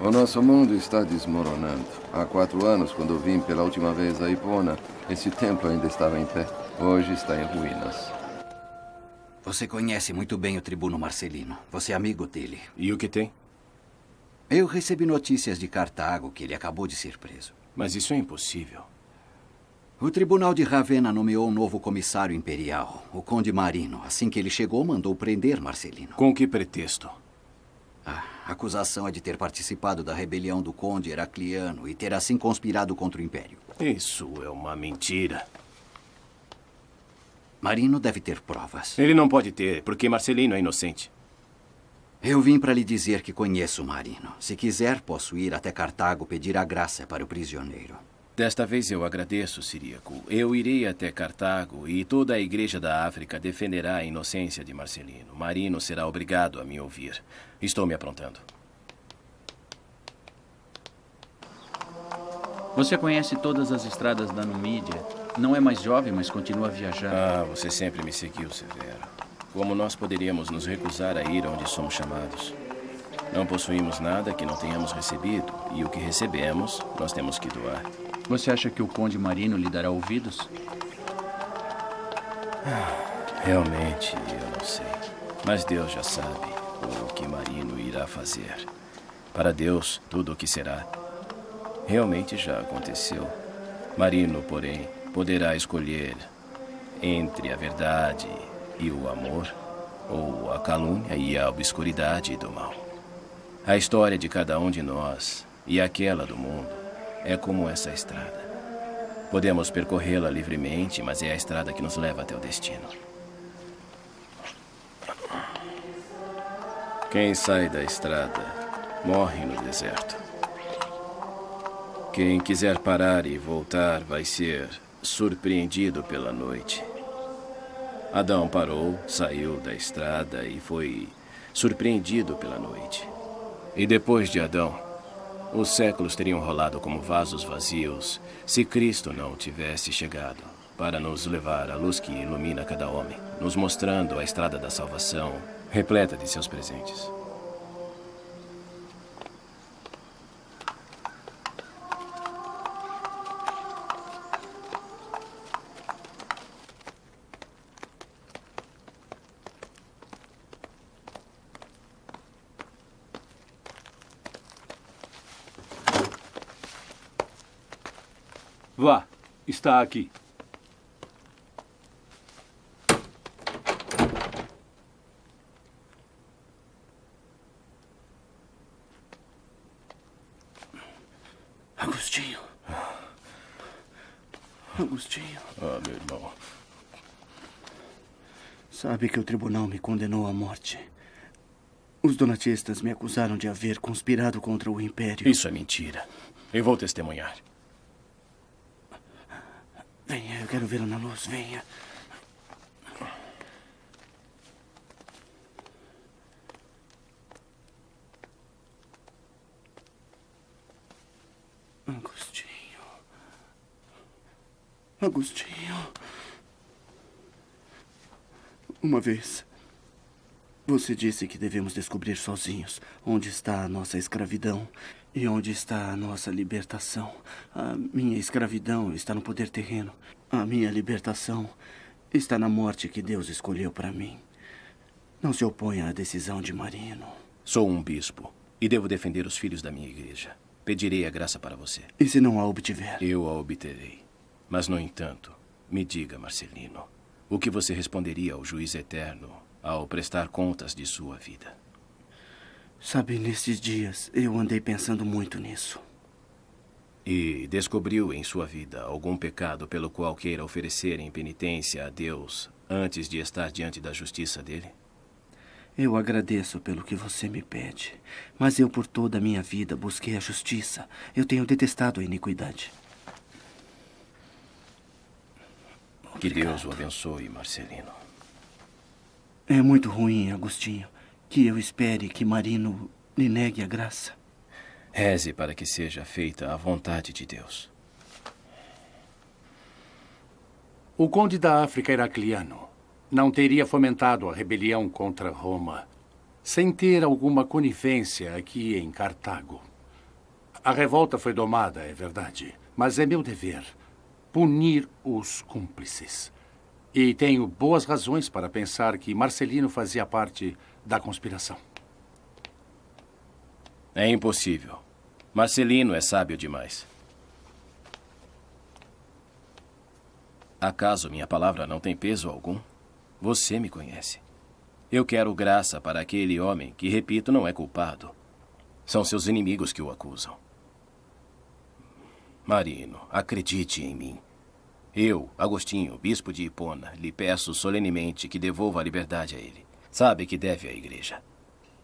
O nosso mundo está desmoronando. Há 4 anos, quando vim pela última vez a Hipona, esse templo ainda estava em pé. Hoje está em ruínas.
Você conhece muito bem o tribuno Marcelino. Você é amigo dele.
E o que tem?
Eu recebi notícias de Cartago que ele acabou de ser preso.
Mas isso é impossível.
O Tribunal de Ravenna nomeou um novo comissário imperial, o Conde Marino. Assim que ele chegou, mandou prender Marcelino.
Com que pretexto?
A acusação é de ter participado da rebelião do Conde Heracliano e ter assim conspirado contra o Império.
Isso é uma mentira.
Marino deve ter provas.
Ele não pode ter, porque Marcelino é inocente.
Eu vim para lhe dizer que conheço Marino. Se quiser, posso ir até Cartago pedir a graça para o prisioneiro.
Desta vez eu agradeço, Ciríaco. Eu irei até Cartago e toda a Igreja da África defenderá a inocência de Marcelino. Marino será obrigado a me ouvir. Estou me aprontando.
Você conhece todas as estradas da Numídia. Não é mais jovem, mas continua a viajar.
Ah, você sempre me seguiu, Severo. Como nós poderíamos nos recusar a ir onde somos chamados? Não possuímos nada que não tenhamos recebido, e o que recebemos, nós temos que doar.
Você acha que o Conde Marino lhe dará ouvidos?
Realmente, eu não sei. Mas Deus já sabe o que Marino irá fazer. Para Deus, tudo o que será, realmente já aconteceu. Marino, porém, poderá escolher entre a verdade e o amor, ou a calúnia e a obscuridade do mal. A história de cada um de nós e aquela do mundo é como essa estrada. Podemos percorrê-la livremente, mas é a estrada que nos leva até o destino. Quem sai da estrada morre no deserto. Quem quiser parar e voltar vai ser surpreendido pela noite. Adão parou, saiu da estrada e foi surpreendido pela noite. E depois de Adão, os séculos teriam rolado como vasos vazios se Cristo não tivesse chegado para nos levar à luz que ilumina cada homem, nos mostrando a estrada da salvação, repleta de seus presentes.
Vá, está aqui.
Agostinho. Agostinho.
Ah, meu irmão.
Sabe que o tribunal me condenou à morte. Os donatistas me acusaram de haver conspirado contra o Império.
Isso é mentira. Eu vou testemunhar.
Venha, eu quero vê-lo na luz. Venha. Agostinho. Agostinho. Uma vez, você disse que devemos descobrir sozinhos onde está a nossa escravidão e onde está a nossa libertação. A minha escravidão está no poder terreno. A minha libertação está na morte que Deus escolheu para mim. Não se oponha à decisão de Marino.
Sou um bispo e devo defender os filhos da minha igreja. Pedirei a graça para você.
E se não a obtiver?
Eu a obterei. Mas, no entanto, me diga, Marcelino, o que você responderia ao juiz eterno ao prestar contas de sua vida?
Sabe, nesses dias eu andei pensando muito nisso.
E descobriu em sua vida algum pecado pelo qual queira oferecer em penitência a Deus antes de estar diante da justiça dele?
Eu agradeço pelo que você me pede, mas eu por toda a minha vida busquei a justiça. Eu tenho detestado a iniquidade.
Que Deus o abençoe, Marcelino.
É muito ruim, Agostinho, que eu espere que Marino lhe negue a graça.
Reze para que seja feita a vontade de Deus.
O conde da África Heracliano não teria fomentado a rebelião contra Roma sem ter alguma conivência aqui em Cartago. A revolta foi domada, é verdade. Mas é meu dever punir os cúmplices. E tenho boas razões para pensar que Marcelino fazia parte da conspiração.
É impossível. Marcelino é sábio demais. Acaso minha palavra não tem peso algum? Você me conhece. Eu quero graça para aquele homem que, repito, não é culpado. São seus inimigos que o acusam. Marino, acredite em mim. Eu, Agostinho, bispo de Hipona, lhe peço solenemente que devolva a liberdade a ele. Sabe que deve à igreja.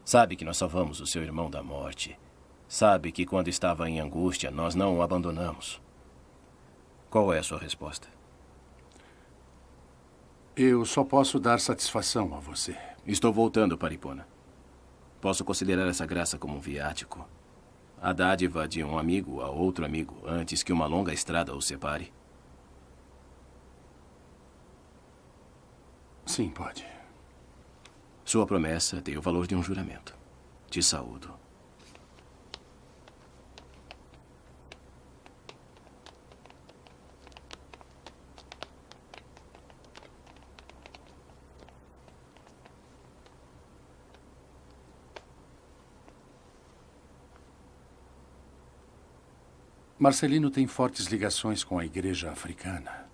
Sabe que nós salvamos o seu irmão da morte. Sabe que quando estava em angústia, nós não o abandonamos. Qual é a sua resposta?
Eu só posso dar satisfação a você.
Estou voltando para Hipona. Posso considerar essa graça como um viático? A dádiva de um amigo a outro amigo, antes que uma longa estrada os separe?
Sim, pode.
Sua promessa tem o valor de um juramento. Te saúdo.
Marcelino tem fortes ligações com a igreja africana.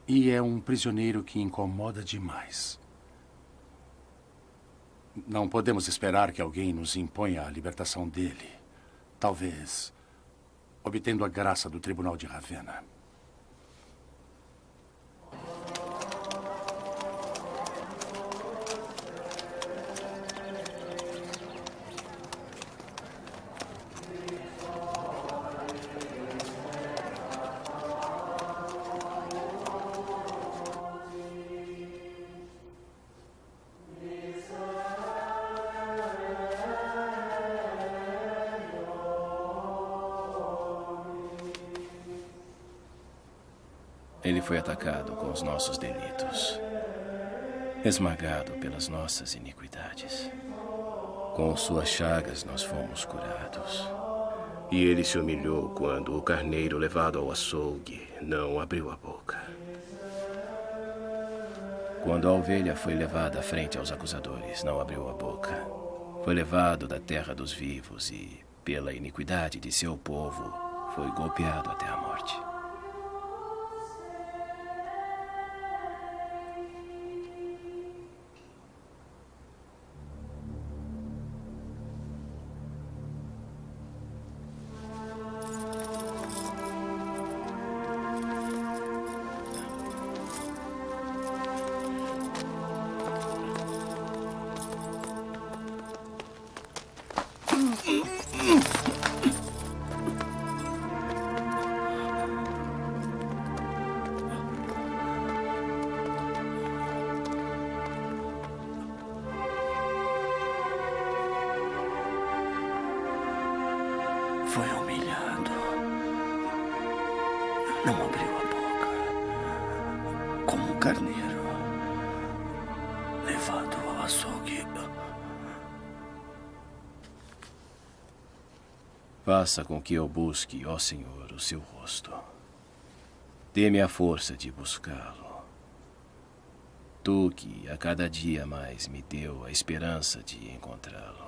E é um prisioneiro que incomoda demais. Não podemos esperar que alguém nos imponha a libertação dele. Talvez obtendo a graça do Tribunal de Ravenna.
Ele foi atacado com os nossos delitos, esmagado pelas nossas iniquidades. Com suas chagas nós fomos curados. E ele se humilhou quando o carneiro levado ao açougue não abriu a boca. Quando a ovelha foi levada à frente aos acusadores, não abriu a boca. Foi levado da terra dos vivos e, pela iniquidade de seu povo, foi golpeado até a morte.
Foi humilhado. Não abriu a boca. Como um carneiro levado ao açougue.
Faça com que eu busque, ó Senhor, o seu rosto. Dê-me a força de buscá-lo. Tu que a cada dia mais me deu a esperança de encontrá-lo.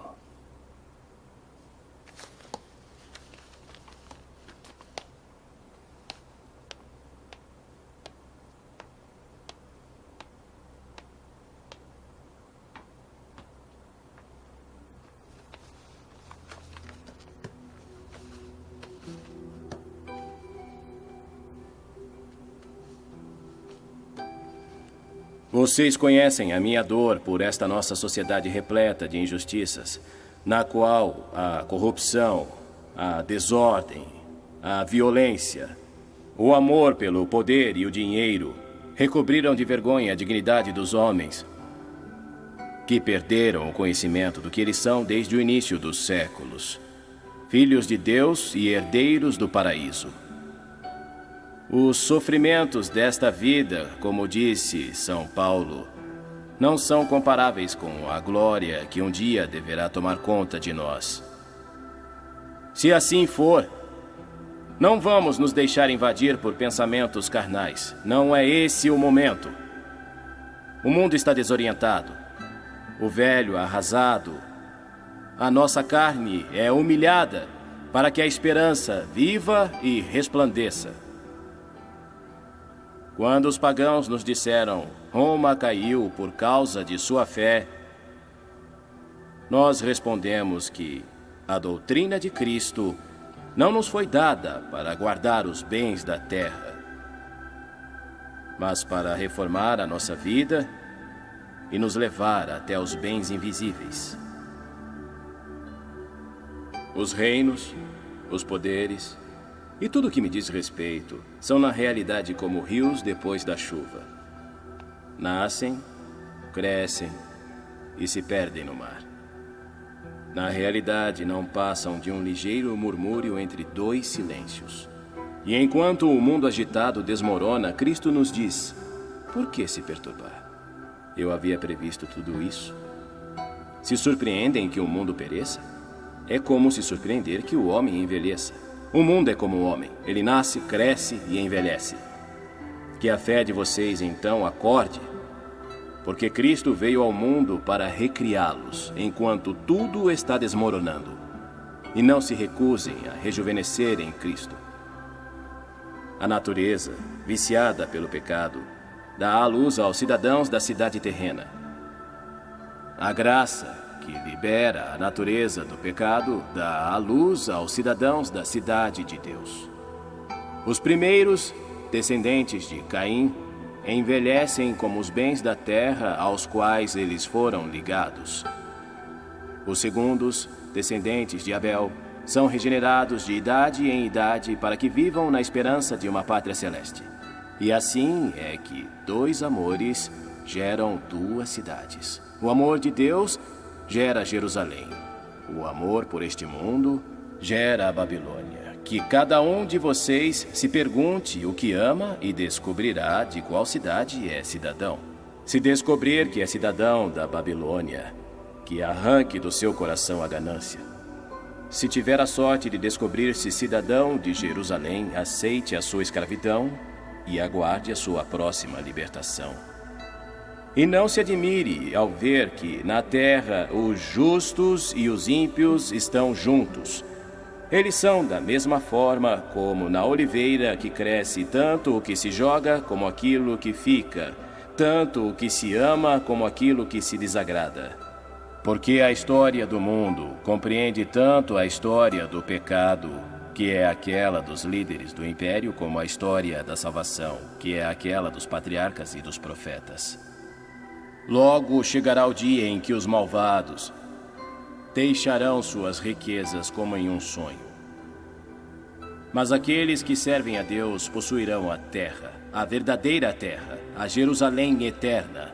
Vocês conhecem a minha dor por esta nossa sociedade repleta de injustiças, na qual a corrupção, a desordem, a violência, o amor pelo poder e o dinheiro recobriram de vergonha a dignidade dos homens, que perderam o conhecimento do que eles são desde o início dos séculos, filhos de Deus e herdeiros do paraíso. Os sofrimentos desta vida, como disse São Paulo, não são comparáveis com a glória que um dia deverá tomar conta de nós. Se assim for, não vamos nos deixar invadir por pensamentos carnais. Não é esse o momento. O mundo está desorientado. O velho arrasado. A nossa carne é humilhada para que a esperança viva e resplandeça. Quando os pagãos nos disseram Roma caiu por causa de sua fé, nós respondemos que a doutrina de Cristo não nos foi dada para guardar os bens da terra, mas para reformar a nossa vida e nos levar até os bens invisíveis. Os reinos, os poderes e tudo que me diz respeito são na realidade como rios depois da chuva. Nascem, crescem e se perdem no mar. Na realidade, não passam de um ligeiro murmúrio entre dois silêncios. E enquanto o mundo agitado desmorona, Cristo nos diz: por que se perturbar? Eu havia previsto tudo isso. Se surpreendem que o mundo pereça? É como se surpreender que o homem envelheça. O mundo é como o homem. Ele nasce, cresce e envelhece. Que a fé de vocês, então, acorde, porque Cristo veio ao mundo para recriá-los, enquanto tudo está desmoronando. E não se recusem a rejuvenescer em Cristo. A natureza, viciada pelo pecado, dá à luz aos cidadãos da cidade terrena. A graça, que libera a natureza do pecado, dá à luz aos cidadãos da cidade de Deus. Os primeiros, descendentes de Caim, envelhecem como os bens da terra aos quais eles foram ligados. Os segundos, descendentes de Abel, são regenerados de idade em idade para que vivam na esperança de uma pátria celeste. E assim é que dois amores geram duas cidades. O amor de Deus gera Jerusalém. O amor por este mundo gera a Babilônia. Que cada um de vocês se pergunte o que ama e descobrirá de qual cidade é cidadão. Se descobrir que é cidadão da Babilônia, que arranque do seu coração a ganância. Se tiver a sorte de descobrir-se cidadão de Jerusalém, aceite a sua escravidão e aguarde a sua próxima libertação. E não se admire ao ver que na terra os justos e os ímpios estão juntos. Eles são da mesma forma como na oliveira que cresce tanto o que se joga como aquilo que fica, tanto o que se ama como aquilo que se desagrada. Porque a história do mundo compreende tanto a história do pecado, que é aquela dos líderes do império, como a história da salvação, que é aquela dos patriarcas e dos profetas. Logo chegará o dia em que os malvados deixarão suas riquezas como em um sonho. Mas aqueles que servem a Deus possuirão a terra, a verdadeira terra, a Jerusalém eterna.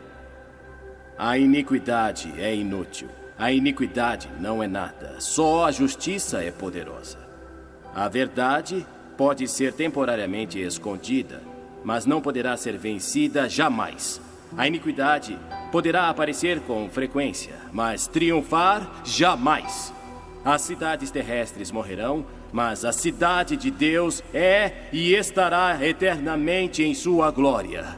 A iniquidade é inútil. A iniquidade não é nada. Só a justiça é poderosa. A verdade pode ser temporariamente escondida, mas não poderá ser vencida jamais. A iniquidade poderá aparecer com frequência, mas triunfar jamais. As cidades terrestres morrerão, mas a cidade de Deus é e estará eternamente em sua glória.